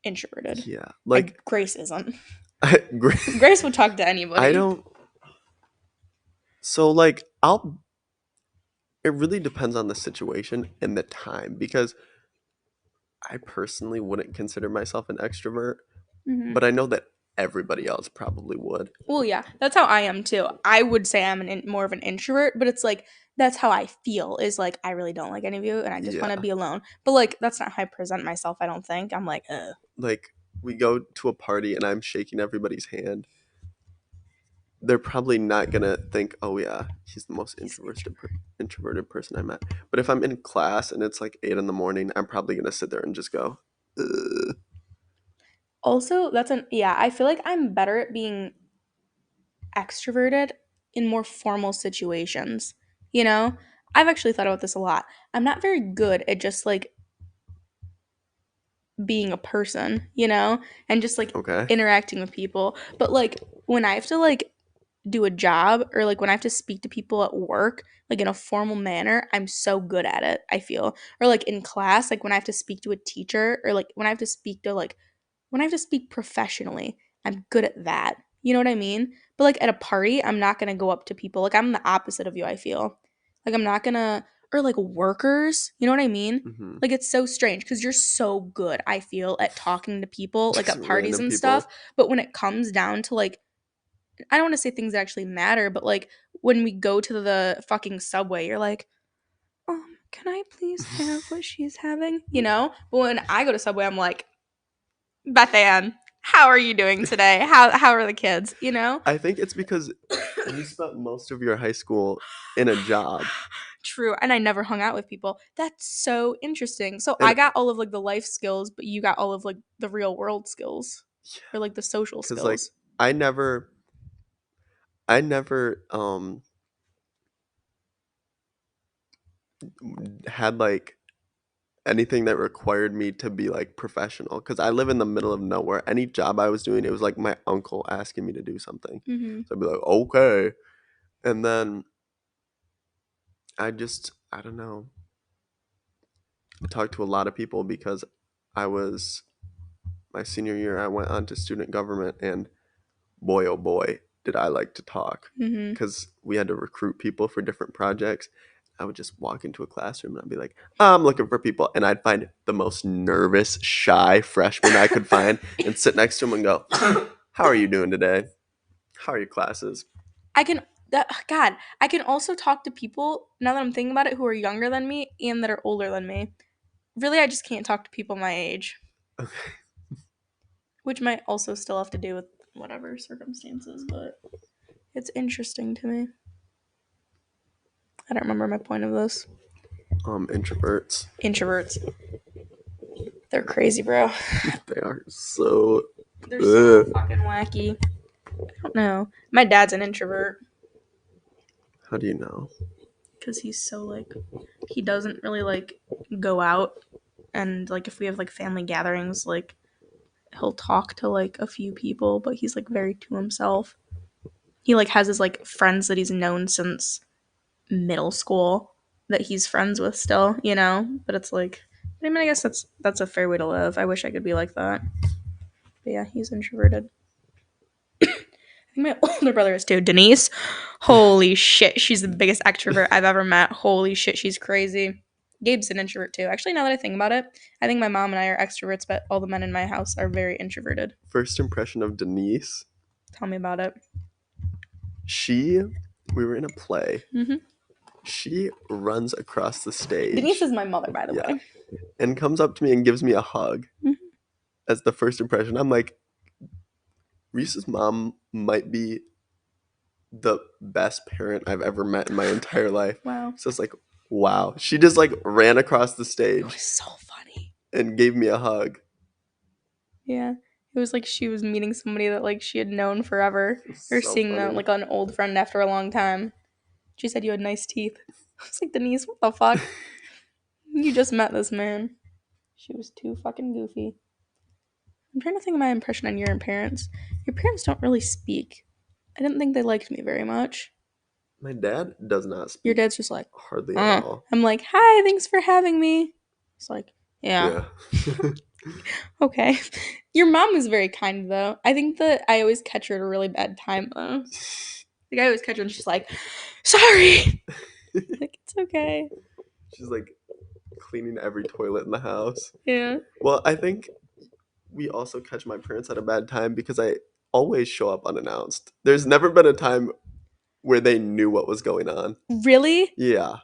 introverted. yeah. I Like, Grace isn't. I, Grace would talk to I anybody. don't. So, like, I'll. It really depends on the situation and the time because I personally wouldn't consider myself an extrovert, Hmm. but I know that everybody else probably would. Well, yeah, that's how I am too. I would say I'm more of an introvert, but it's like that's how I feel. Is like I really don't like any of you, and I just want to Yeah. be alone. But like that's not how I present myself. I don't think I'm like, ugh. Like, we go to a party and I'm shaking everybody's hand. They're probably not gonna think, oh yeah, he's the most He's an introvert. introverted person I met. But if I'm in class and it's like 8 in the morning, I'm probably gonna sit there and just go, ugh. Also, that's an yeah. I feel like I'm better at being extroverted in more formal situations. You know, I've actually thought about this a lot. I'm not very good at just like being a person, and just like Okay. interacting with people. But like when I have to like do a job or like when I have to speak to people at work, like in a formal manner, I'm so good at it, I feel. Or like in class, like when I have to speak to a teacher or like when I have to speak to like when I have to speak professionally, I'm good at that. You know what I mean? But like at a party, I'm not gonna go up to people. Like I'm the opposite of you, I feel. Like I'm not gonna or like workers, you know what I mean? Mm-hmm. Like it's so strange because you're so good, I feel, at talking to people, like Just at parties random and stuff. people. But when it comes down to like I don't want to say things that actually matter, but like when we go to the fucking subway, you're like, can I please have what she's having? You know? But when I go to Subway, I'm like, Beth Ann, how are you doing today? How are the kids? You know? I think it's because you spent most of your high school in a job, True. And I never hung out with people. That's so interesting. So I and got all of like the life skills, but you got all of like the real world skills or like the social because like skills. I never, I never had like anything that required me to be like professional, because I live in the middle of nowhere. Any job I was doing, it was like my uncle asking me to do something. Mm-hmm. So I'd be like, okay. And then I don't know. I talked to a lot of people because I was my senior year. I went on to student government, and boy, oh boy, did I like to talk, Mm-hmm. because we had to recruit people for different projects. I would just walk into a classroom and I'd be like, I'm looking for people. And I'd find the most nervous, shy freshman I could find and sit next to him and go, how are you doing today? How are your classes? God, I can also talk to people, now that I'm thinking about it, who are younger than me and that are older than me. Really, I just can't talk to people my age, Okay. which might also still have to do with whatever circumstances, but it's interesting to me. I don't remember my point of this. Introverts. Introverts. They're crazy, bro. They are so. They're so Ugh. fucking wacky. I don't know. My dad's an introvert How do you know? because he's so like, he doesn't really like go out, and like if we have like family gatherings, like he'll talk to like a few people, but he's like very to himself. He like has his like friends that he's known since middle school that he's friends with still, you know? But it's like, I mean, I guess that's a fair way to live. I wish I could be like that. But yeah, he's introverted. I think my older brother is too. Denise, holy shit, she's the biggest extrovert I've ever met. Holy shit, she's crazy. Gabe's an introvert too. Actually, now that I think about it, I think my mom and I are extroverts, but all the men in my house are very introverted. First impression of Denise. Tell me about it. We were in a play. Mm-hmm. She runs across the stage. Denise is my mother, by the way. And comes up to me and gives me a hug. Mhm. As the first impression. I'm like, Reese's mom might be the best parent I've ever met in my entire life. Wow. So it's like, wow. She just like ran across the It stage was so funny. and gave me a hug. Yeah. It was like she was meeting somebody that like she had known forever, or So seeing them funny. like an old friend after a long time. She said you had nice teeth. I was like, Denise, what the fuck? You just met this man. She was too fucking goofy. I'm trying to think of my impression on your parents. Your parents don't really speak. I didn't think they liked me very much. My dad does not speak. Your dad's just like, hardly at all. I'm like, hi, thanks for having me. It's like, yeah. Okay. Your mom is very kind though. I think that I always catch her at a really bad time though. Like I always catch her and she's like, sorry. Like it's okay. She's like cleaning every toilet in the house. Yeah. Well, I think we also catch my parents at a bad time because I always show up unannounced. There's never been a time where they knew what was going on. Really? Yeah.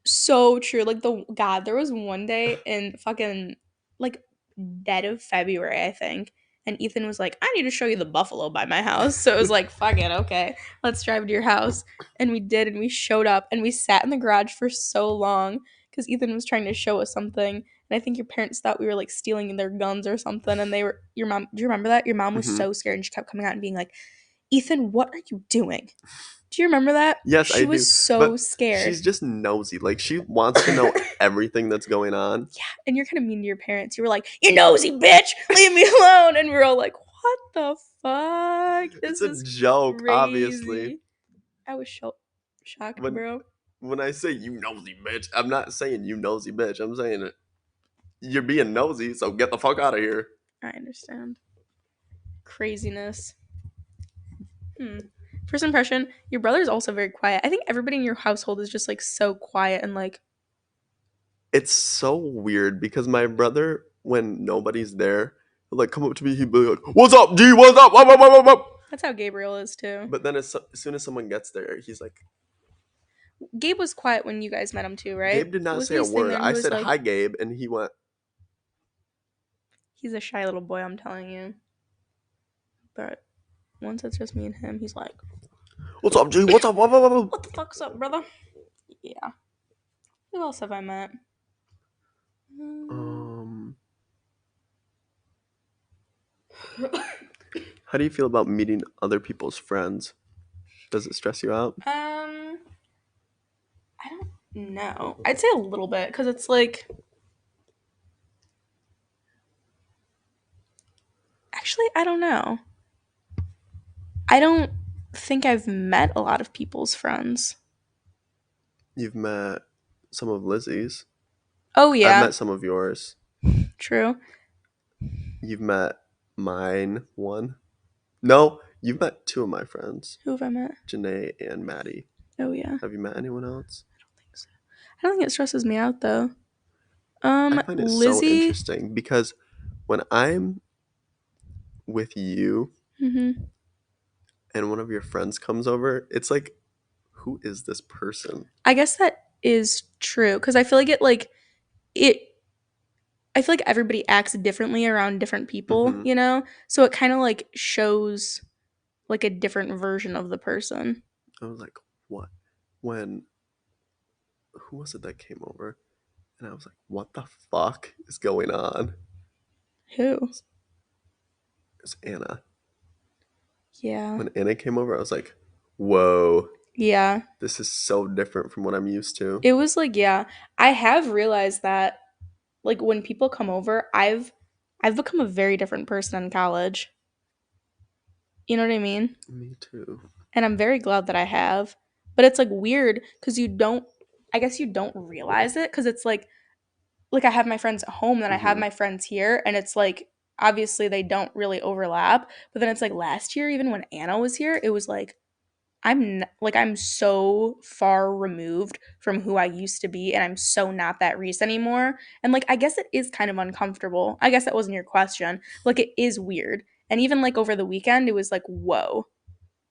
So true. Like there was one day in fucking like dead of February, I think. And Ethan was like, I need to show you the buffalo by my house. So it was like, fucking okay, let's drive to your house. And we did, and we showed up and we sat in the garage for so long because Ethan was trying to show us something. And I think your parents thought we were like stealing their guns or something. And they were your mom, do you remember that? Your mom was so scared and she kept coming out and being like, Ethan, what are you doing? Do you remember that? Yes, She I was do. so But scared. she's just nosy. Like she wants to know everything that's going on. Yeah, and you're kind of mean to your parents. You were like, "You nosy bitch, leave me alone," and we were all like, "What the fuck? This It's a is joke, crazy." obviously. I was shocked, When bro. when I say you nosy bitch, I'm not saying you nosy bitch. I'm saying it. You're being nosy, so get the fuck out of here. I understand. Craziness. First impression, your brother's also very quiet. I think everybody in your household is just like so quiet and like, It's so weird because my brother, when nobody's there, he'll like come up to me, he'd be like, "What's up, G? What's up? Wop, wop, wop, wop, wop." that's how Gabriel is too. But then as soon as someone gets there, he's like, Gabe was quiet when you guys met him too, right? Gabe did not Wasn't say he a sitting word. there and he I was said, like, "Hi, Gabe," and he went, he's a shy little boy, I'm telling you. But once it's just me and him, he's like, "What's up, G? What's up? Wop, wop, wop." what the fuck's up, brother? Yeah. Who else have I met? How do you feel about meeting other people's friends? Does it stress you out? I don't know. I'd say a little bit because it's like Actually, I don't know. I don't think I've met a lot of people's friends. You've met some of Lizzie's. Oh, I've yeah. met some of yours. True. You've met mine one. No, you've met two of my friends, Who have I met? Janae and Maddie. Oh, yeah. Have you met anyone else? I don't think so. I don't think it stresses me out, though. I find it so Lizzie. interesting because when I'm with you Mm-hmm. and one of your friends comes over, it's like, who is this person? I guess that is true because I feel like it. I feel like everybody acts differently around different people, Mm-hmm. you know. So it kind of like shows like a different version of the person. I was like, what? When, who was it that came over? And I was like, what the fuck is going on? Who? It's Anna. Yeah. When Anna came over, I was like, whoa, Yeah. this is so different from what I'm used to. It was like, yeah. I have realized that like when people come over, I've become a very different person in college. You know what I mean? Me too. And I'm very glad that I have. But it's like weird cuz you don't I guess you don't realize it cuz it's like I have my friends at home, then I have Mm-hmm. my friends here, and it's like obviously they don't really overlap. But then it's like last year, even when Anna was here, it was like I'm so far removed from who I used to be, and I'm so not that Reese anymore. And like I guess it is kind of uncomfortable. I guess that wasn't your question. Like it is weird. And even like over the weekend, it was like whoa,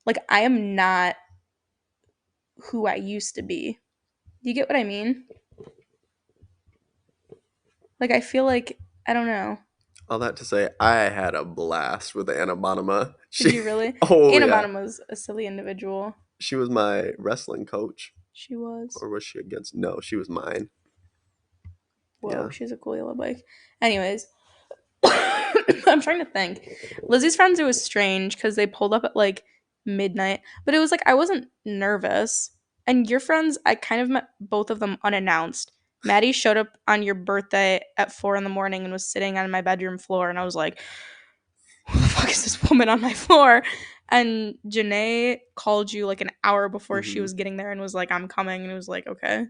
like I am not who I used to be. Do you get what I mean? Like I feel like I don't know. All that to say, I had a blast with Anna Bonema. Did She, you really? oh Anna yeah, Bonham was a silly individual. she was my wrestling coach, She was. or was she against? No, she was mine. Whoa, Yeah. she's a cool yellow bike. Anyways, I'm trying to think. Lizzie's friends, it was strange because they pulled up at like midnight, but it was like I wasn't nervous. And your friends, I kind of met both of them unannounced. Maddie showed up on your birthday at 4 in the morning and was sitting on my bedroom floor, and I was like, who the fuck is this woman on my floor? And Janae called you like an hour before she Mm-hmm. was getting there and was like, I'm coming. And it was like, okay.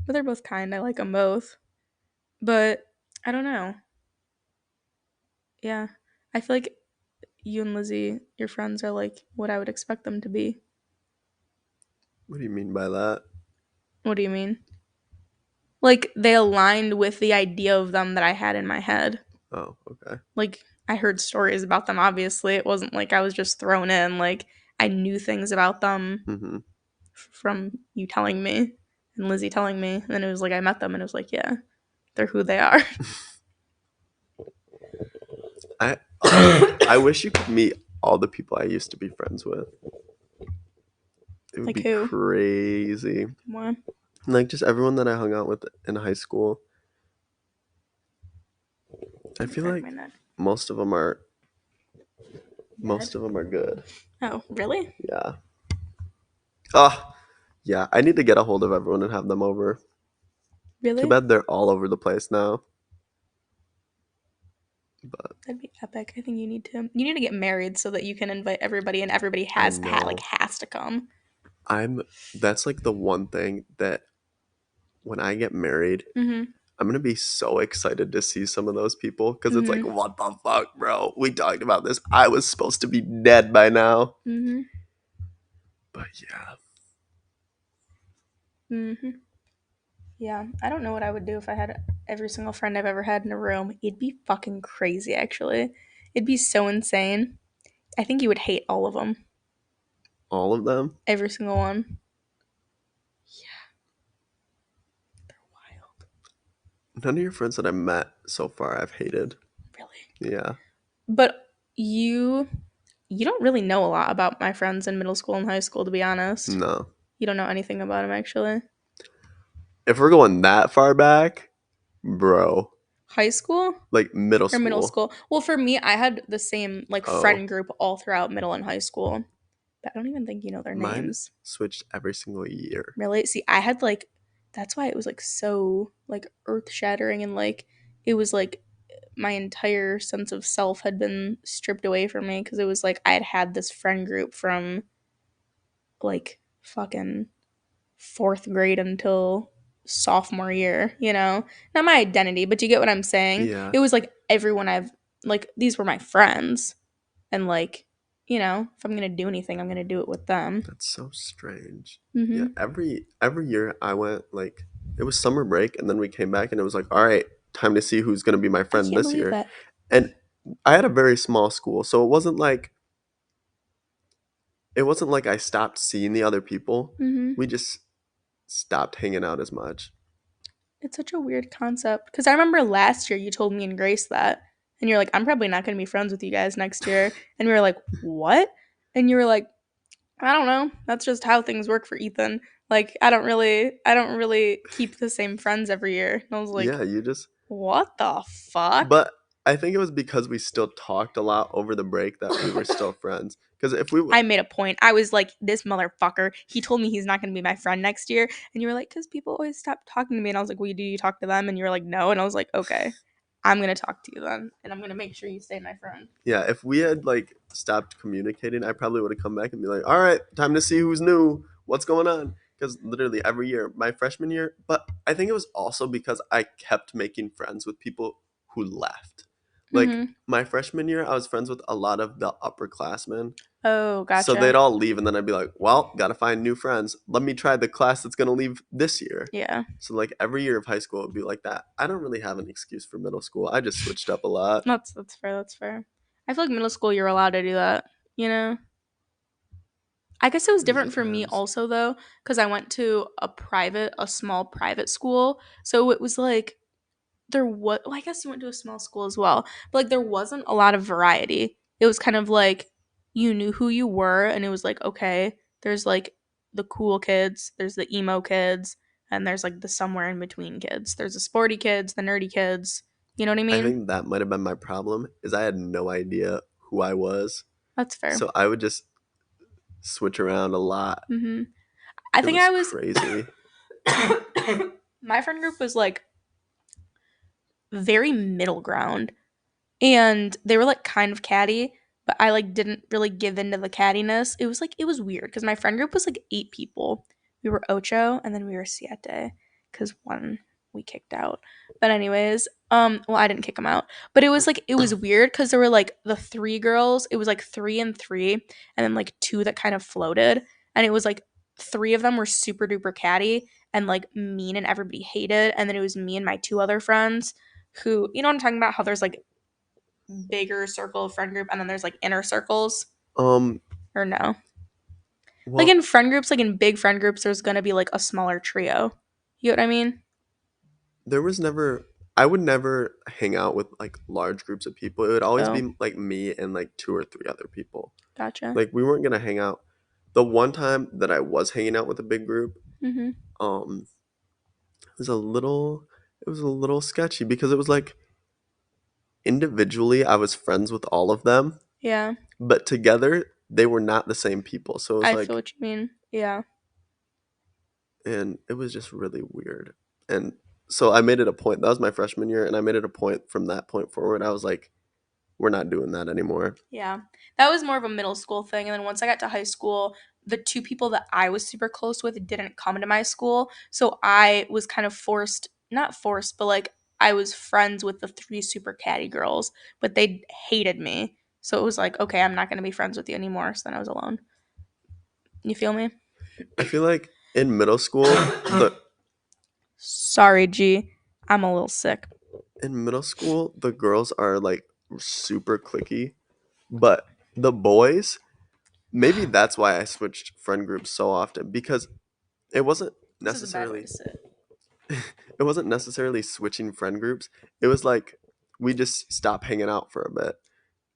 But they're both kind. I like them both. But I don't know. Yeah. I feel like you and Lizzie, your friends, are like what I would expect them to be. What do you mean by that? What do you mean? Like they aligned with the idea of them that I had in my head. Oh, okay. Like I heard stories about them, obviously. It wasn't like I was just thrown in. Like I knew things about them Mm-hmm. from you telling me and Lizzie telling me. And then it was like I met them and it was like, yeah, they're who they are. I I wish you could meet all the people I used to be friends with. It would Like be who? crazy. What? Like just everyone that I hung out with in high school. I feel Crack my like neck. most of them are Dead? good. Oh, really? Yeah. Ah, yeah. I need to get a hold of everyone and have them over. Too Really? bad they're all over the place now. But That'd be epic. I think you need to get married so that you can invite everybody and everybody I like know has to come. I'm. That's like the one thing that when I get married, Mhm. I'm gonna be so excited to see some of those people because it's like, Mhm. what the fuck, bro? We talked about this. I was supposed to be dead by now. Mhm. But yeah, Mhm. Yeah, I don't know what I would do if I had every single friend I've ever had in a room. It'd be fucking crazy actually. It'd be so insane. I think you would hate all of them. all of them. Every single one. They're wild. None of your friends that I met so far I've hated. Really. Yeah. But you don't really know a lot about my friends in middle school and high school to be honest. No. You don't know anything about them actually. If we're going that far back, bro, High school? like middle Or middle school. school. Well, for me, I had the same like Oh, friend group all throughout middle and high school. But I don't even think you know their mine names. switched every single year. Really? See, I had like that's why it was like so like earth shattering and like it was like my entire sense of self had been stripped away from me because it was like I had had this friend group from like fucking fourth grade until sophomore year, you know? Not my identity, but you get what I'm saying? Yeah, It was like everyone I've, like, these were my friends. And, like, you know, if I'm going to do anything, I'm going to do it with them. that's so strange. Yeah, Hmm. every year I went like it was summer break and then we came back and it was like, all right, time to see who's gonna be my I friend can't this believe year. that. And I had a very small school, so it wasn't like I stopped seeing the other people. Hmm. We just stopped hanging out as much. It's such a weird concept. Because I remember last year you told me and Grace that. And you're like, I'm probably not going to be friends with you guys next year. And we were like, what? And you were like, I don't know. That's just how things work for Ethan. Like I don't really keep the same friends every year. And I was like, Yeah, you just what the fuck? but I think it was because we still talked a lot over the break that we were still friends. Because if we I made a point. I was like, this motherfucker. He told me he's not going to be my friend next year. And you were like, because people always stop talking to me. And I was like, well, do you talk to them? And you were like, no. And I was like, okay, I'm going to talk to you then. And I'm going to make sure you stay my friend. Yeah, if we had like stopped communicating, I probably would have come back and be like, "All right, time to see who's new. What's going on?" Because literally every year, my freshman year, but I think it was also because I kept making friends with people who left. Like Mm-hmm. my freshman year, I was friends with a lot of the upperclassmen. Oh, So gotcha. they'd all leave, and then I'd be like, "Well, gotta find new friends. Let me try the class that's gonna leave this year." Yeah. So like every year of high school would be like that. I don't really have an excuse for middle school. I just switched up a lot. That's fair. That's fair. I feel like middle school, you're allowed to do that, you know? I guess it was It was different at for me times. also, though, because I went to a small private school. So it was like, there was well, I guess you went to a small school as well, but like there wasn't a lot of variety. It was kind of like you knew who you were and it was like, okay, there's like the cool kids, there's the emo kids, and there's like the somewhere in between kids. There's the sporty kids, the nerdy kids. You know what I I mean? think that might have been my problem is I had no idea who I was. That's fair. So I would just switch around a lot. Mhm. I It think was I was crazy. my friend group was like very middle ground. And they were like kind of catty, but I like didn't really give into the cattiness. It was weird because my friend group was like 8 people. We were ocho and then we were siete because one we kicked out. But anyways, well I didn't kick them out, but it was weird because there were like the three girls. It was like three and three, and then like two that kind of floated, and it was like three of them were super duper catty and like mean and everybody hated, and then it was me and my two other friends who, you know what I'm talking about, how there's like bigger circle of friend group and then there's like inner circles, Um, or no, like well, in friend groups, like in big friend groups there's gonna be like a smaller trio, you know what I mean? there was never I would never hang out with like large groups of people. It would always Oh, be like me and like two or three other people. gotcha. Like we weren't gonna hang out. The one time that I was hanging out with a big group, Mm-hmm. um, was a little it was a little sketchy because it was like individually I was friends with all of them, Yeah, but together they were not the same people. So it was I feel like, what you mean. Yeah. and it was just really weird. And so I made it a point. That was my freshman year, and I made it a point from that point forward. I was like, we're not doing that anymore. Yeah. That was more of a middle school thing. And then once I got to high school, the two people that I was super close with didn't come to my school. So I was kind of forced, not forced, but like I was friends with the three super catty girls, but they hated me. So it was like, okay, I'm not going to be friends with you anymore. So then I was alone. You feel me? I feel like in middle school, Sorry, G. I'm a little sick. the girls are like super clicky, but the boys, maybe that's why I switched friend groups so often because it wasn't This is a bad way necessarily to sit. it wasn't necessarily switching friend groups. It was like we just stopped hanging out for a bit.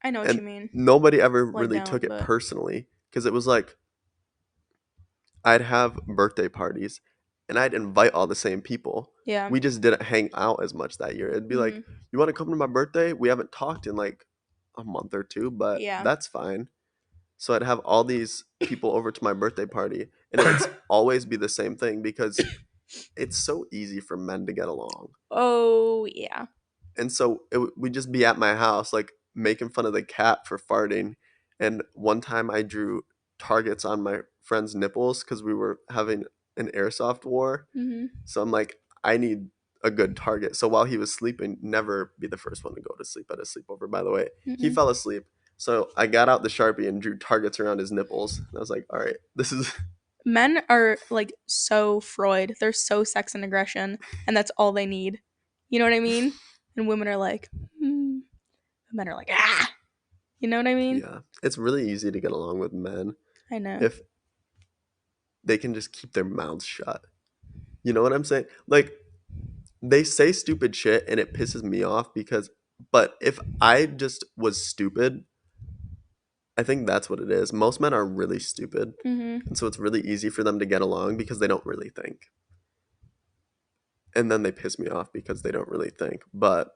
I know what And you mean. nobody ever Well, I really took don't, it but personally because it was like I'd have birthday parties and I'd invite all the same people. yeah. We just didn't hang out as much that year. It'd be like, Hmm. "You want to come to my birthday? We haven't talked in like a month or two, but Yeah. that's fine." So I'd have all these people over to my birthday party and it would always be the same thing because it's so easy for men to get along. Oh, yeah. And so we'd just be at my house, like making fun of the cat for farting. And one time I drew targets on my friend's nipples because we were having an airsoft war. Mm-hmm. So I'm like, I need a good target. So while he was sleeping, never be the first one to go to sleep at a sleepover, by the way. He Mm-mm. fell asleep. So I got out the Sharpie and drew targets around his nipples. And I was like, all right, this is. Men are like so Freud. They're so sex and aggression, and that's all they need. You know what I mean? And women are like, men are like, ah. You know what I mean? Yeah. It's really easy to get along with men I know. if they can just keep their mouths shut. You know what I'm saying? Like, they say stupid shit and it pisses me off because, but if I just was stupid, I think that's what it is. Most men are really stupid. Mm-hmm. And so it's really easy for them to get along because they don't really think. And then they piss me off because they don't really think. But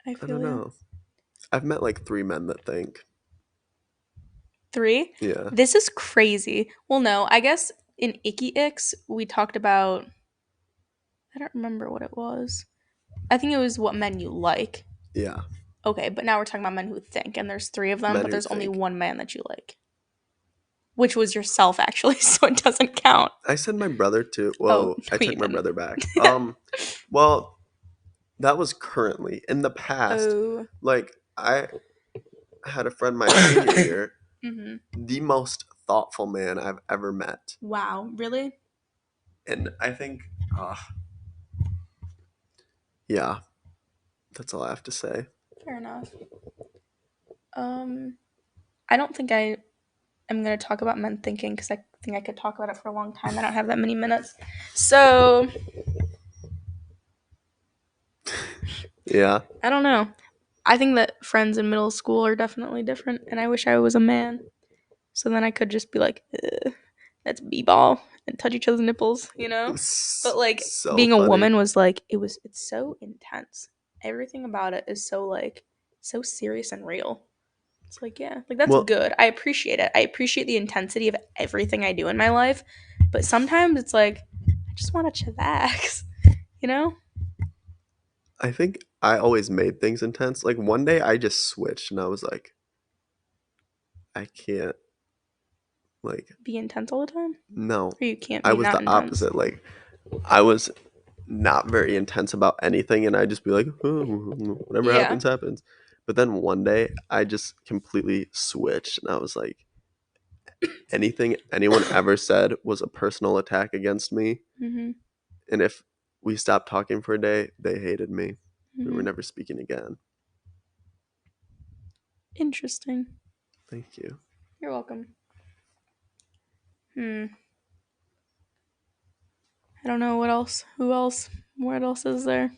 I I feel don't you. know. I've met like 3 men that think. 3. Yeah. This is crazy. Well, no, I guess in Icky Icks we talked about. I don't remember what it was. I think it was what men you like. Yeah. Okay, but now we're talking about men who think, and there's 3 of them, Men but who there's only think. one man that you like, which was yourself actually, so it doesn't count. I said my brother too. Oh, Whoa, no, I you took my didn't. brother back. Well, that was currently. In the past, Oh. like I had a friend my senior year, Mm-hmm. the most thoughtful man I've ever met. Wow, really? And I think, yeah, that's all I have to say. Fair enough. Um, I don't think I am going to talk about men thinking because I think I could talk about it for a long time. I don't have that many minutes. So, Yeah. I don't know. I think that friends in middle school are definitely different, and I wish I was a man. So then I could just be like, let's b-ball and touch each other's nipples, you know? But like So being a funny. woman was like, it's so intense. Everything about it is so like, so serious and real. It's like, yeah, like that's Well, good. I appreciate it. I appreciate the intensity of everything I do in my life. But sometimes it's like, I just want to chillax, you know? I think I always made things intense. Like one day I just switched and I was like, I can't, like, Be intense all the time? no. Or you can't I be was not the intense? opposite. Like, I was not very intense about anything and I just be like, "Oh, whatever Yeah. happens, happens." But then one day I just completely switched and I was like, anything anyone ever said was a personal attack against me. Mm-hmm. And if we stopped talking for a day, they hated me. We were Mm-hmm. never speaking again. Interesting. Thank you. You're welcome. Hmm. I don't know what else. Who else? What else is there?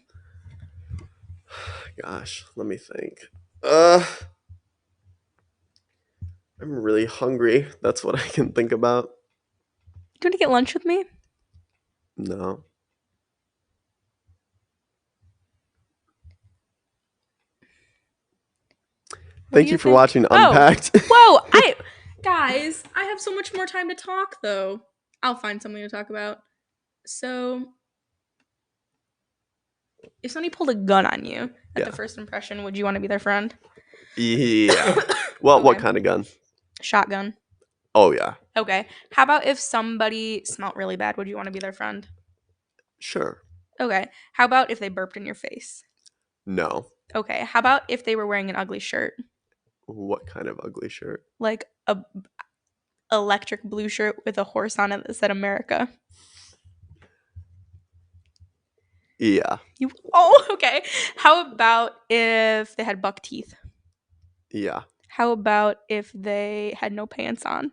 Gosh, let me think. Uh, I'm really hungry. That's what I can think about. Do you want to get lunch with me? No. What do Thank you you for think? watching Oh, Unpacked. whoa! Guys, I have so much more time to talk though. I'll find something to talk about. So, if somebody pulled a gun on you at the Yeah. first impression, would you want to be their friend? Yeah. Well, what Okay. kind of gun? Shotgun. Oh, yeah. Okay. How about if somebody smelt really bad, would you want to be their friend? Sure. Okay. How about if they burped in your face? No. Okay. How about if they were wearing an ugly shirt? What kind of ugly shirt? Like a electric blue shirt with a horse on it that said America. Yeah. Okay. How about if they had buck teeth? Yeah. How about if they had no pants on?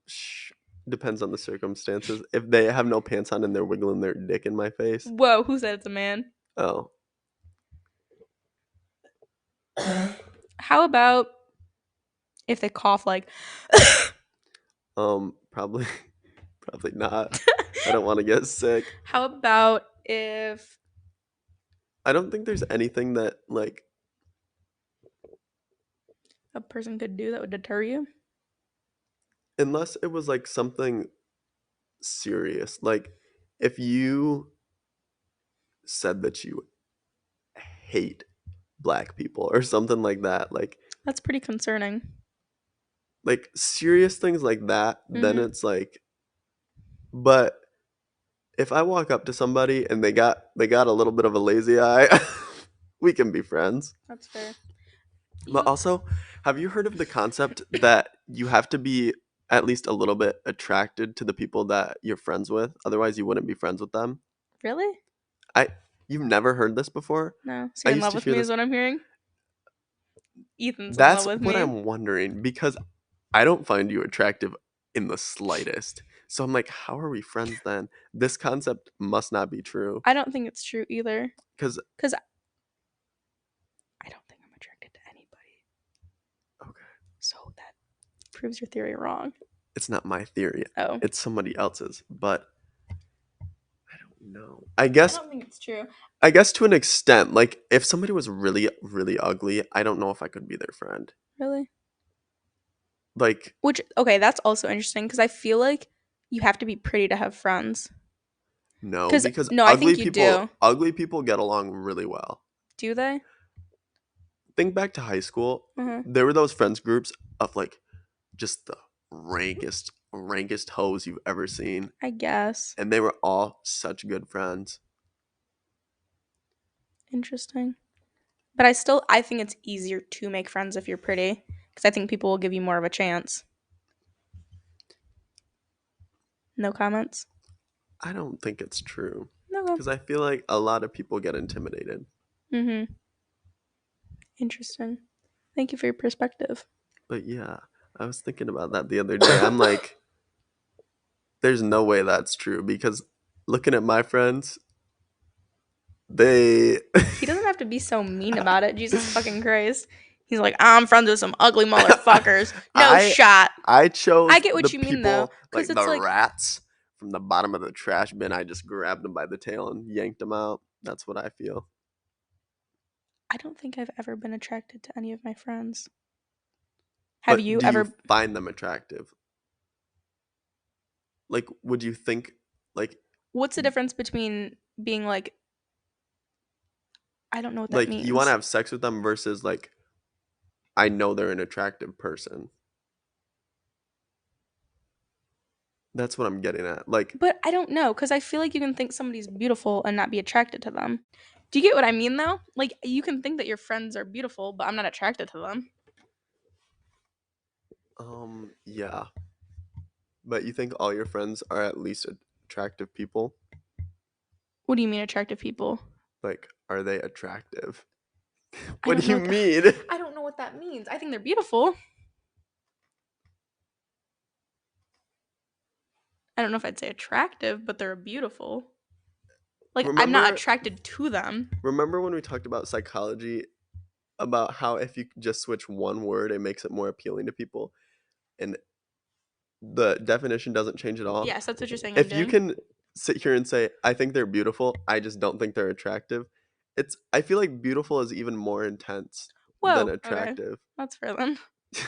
Shh. Depends on the circumstances. If they have no pants on and they're wiggling their dick in my face, Whoa, who said it's a man? oh, How about if they cough like probably, probably not. I don't want to get sick. How about if I don't think there's anything that like a person could do that would deter you? unless it was like something serious. Like if you said that you hate black people or something like that. That's pretty concerning. Like serious things like that, then Mhm. it's like, but if I walk up to somebody and they got a little bit of a lazy eye, we can be friends. That's fair. But also, have you heard of the concept that you have to be at least a little bit attracted to the people that you're friends with, otherwise you wouldn't be friends with them? Really? I You've never heard this before? No. So I you're in used love to with hear me is this. what I'm hearing? Ethan's in love That's with what me. I'm wondering because I don't find you attractive in the slightest. So I'm like, how are we friends then? This concept must not be true. I don't think it's true either. Because, Because I don't think I'm attracted to anybody. okay, So that proves your theory wrong. it's not my theory, Oh. it's somebody else's. But I don't know. I don't think it's true. I guess to an extent, like if somebody was really, really ugly, I don't know if I could be their friend. Really? Like, Which, okay, that's also interesting because I feel like you have to be pretty to have friends. no, Because, because no, I think you do. ugly people get along really well. Do they? Think back to high school. Uh-huh. There were those friends groups of like just the rankest hoes you've ever seen, I guess. and they were all such good friends. Interesting. But I think it's easier to make friends if you're pretty because I think people will give you more of a chance. No comments? I don't think it's true No. because I feel like a lot of people get intimidated. Mm-hmm. Interesting. Thank you for your perspective. But yeah, I was thinking about that the other day. I'm like, there's no way that's true because looking at my friends, they He doesn't have to be so mean about it. Jesus fucking Christ. He's like, I'm friends with some ugly motherfuckers. No I shot. I chose I get what the you mean, though, people like 'cause it's the like- rats from the bottom of the trash bin. I just grabbed them by the tail and yanked them out. That's what I feel. I don't think I've ever been attracted to any of my friends. Have But you do ever? you find them attractive? Like, would you think like What's the difference between being like, I don't know what that you want to means. have sex with them versus like I know they're an attractive person? That's what I'm getting at. Like, But I don't know, because I feel like you can think somebody's beautiful and not be attracted to them. Do you get what I mean, though? Like, you can think that your friends are beautiful, but I'm not attracted to them. yeah. But you think all your friends are at least attractive people? What do you mean attractive people? Like, are they attractive? I What don't do you know what mean? I don't know what that means. I think they're beautiful. I don't know if I'd say attractive, but they're beautiful. Like, I'm not Remember attracted to them. remember when we talked about psychology about how if you just switch one word it makes it more appealing to people and the definition doesn't change at all? Yes, that's what you're saying I'm If you doing. can sit here and say I think they're beautiful, I just don't think they're attractive. I feel like beautiful is even more intense than Whoa, okay. attractive. That's fair then.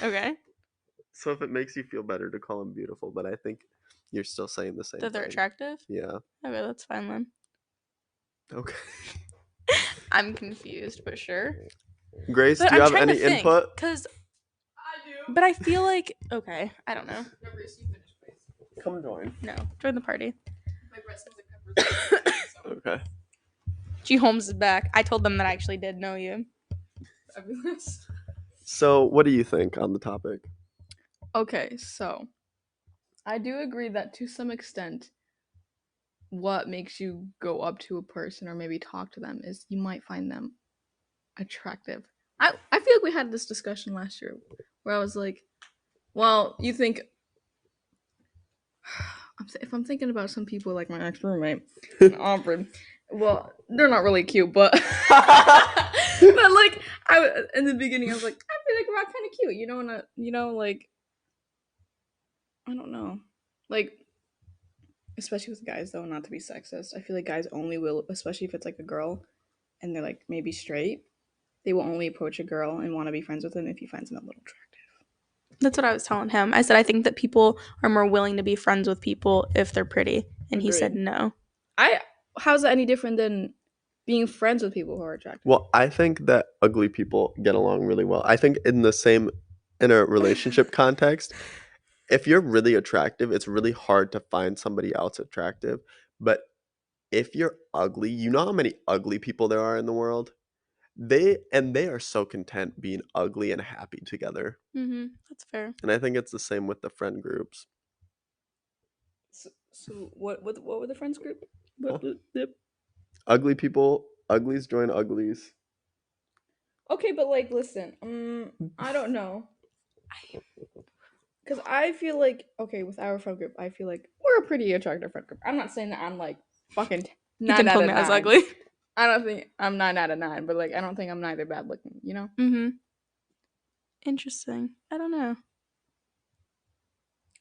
Okay. So if it makes you feel better to call them beautiful, but I think you're still saying the same That they're thing. attractive? Yeah. Okay, that's fine then. Okay. I'm confused, but sure. Grace, But do you I'm have trying any to think, input? because, I do. but I feel like, okay, I don't know. No, Reese, you finish, please. Come join. No, join the party. My breath smells like peppers. So, Okay. G. Holmes is back. I told them that I actually did know you. fabulous. So, what do you think on the topic? Okay, so I do agree that to some extent, what makes you go up to a person or maybe talk to them is you might find them attractive. I feel like we had this discussion last year where I was like, well, you think if I'm thinking about some people like my ex roommate, Aubrey, well, they're not really cute, but but like in the beginning I was like, I feel like we're all kind of cute, you know, and like I don't know, like especially with guys though, not to be sexist, I feel like guys only will, especially if it's like a girl and they're like maybe straight, they will only approach a girl and want to be friends with them if he finds them a little attractive. That's what I was telling him. I said, I think that people are more willing to be friends with people if they're pretty. And he said Agreed. no. How's that any different than being friends with people who are attractive. Well, I think that ugly people get along really well. I think in a relationship context, if you're really attractive, it's really hard to find somebody else attractive. But if you're ugly, you know how many ugly people there are in the world? They are so content being ugly and happy together. That's fair. And I think it's the same with the friend groups. So what were the friends group? Huh? Ugly people, uglies join uglies. Okay, but like, listen, I don't know, because I feel like, okay, with our friend group, I feel like we're a pretty attractive friend group. I'm not saying that I'm like fucking You 9 can out tell of me I was 9. ugly. I don't think I'm 9 out of 9, but like I don't think I'm neither bad looking, you know? Interesting. I don't know.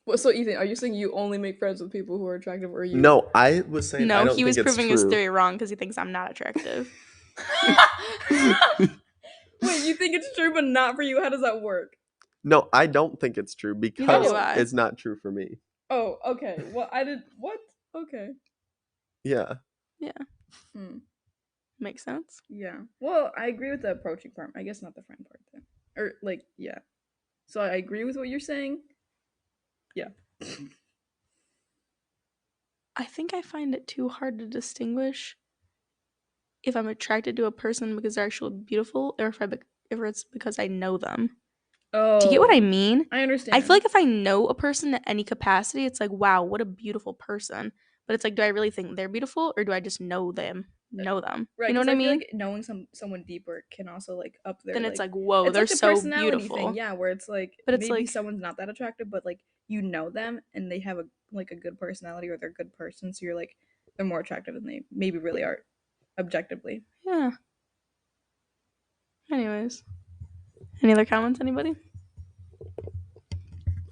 Well, so Ethan, are you saying you only make friends with people who are attractive, or you? No, I was saying I No, don't he was think it's proving his true. theory wrong because he thinks I'm not attractive. Wait, you think it's true, but not for you? How does that work? No, I don't think it's true because do I. it's not true for me. Oh, okay. Well, I did what? Okay. Yeah. Makes sense. Yeah. Well, I agree with the approaching part. I guess not the friend part then. Or like, yeah. So I agree with what you're saying. Yeah. I think I find it too hard to distinguish if I'm attracted to a person because they're actually beautiful or if it's because I know them. Oh. Do you get what I mean? I understand. I feel like if I know a person at any capacity, it's like, wow, what a beautiful person. But it's like, do I really think they're beautiful or do I just know them? Right, You know what I feel mean? like knowing someone deeper can also like up their Then it's like, whoa, it's they're like the so personality beautiful. thing, yeah, where it's like But it's maybe like- someone's not that attractive, but like you know them and they have a good personality or they're a good person, so you're like they're more attractive than they maybe really are objectively. Yeah. Anyways. Any other comments, anybody?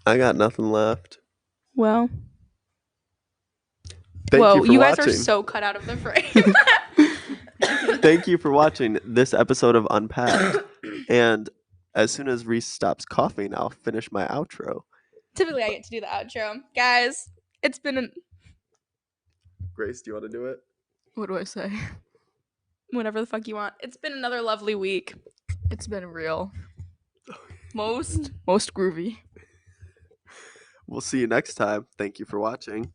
I got nothing left. Well. Thank you for you watching. guys are so cut out of the frame. Thank you for watching this episode of Unpacked. And as soon as Reese stops coughing, I'll finish my outro. Typically, I get to do the outro. Guys, it's been Grace, do you want to do it? What do I say? whatever the fuck you want. It's been another lovely week. It's been real. Most groovy. We'll see you next time. Thank you for watching.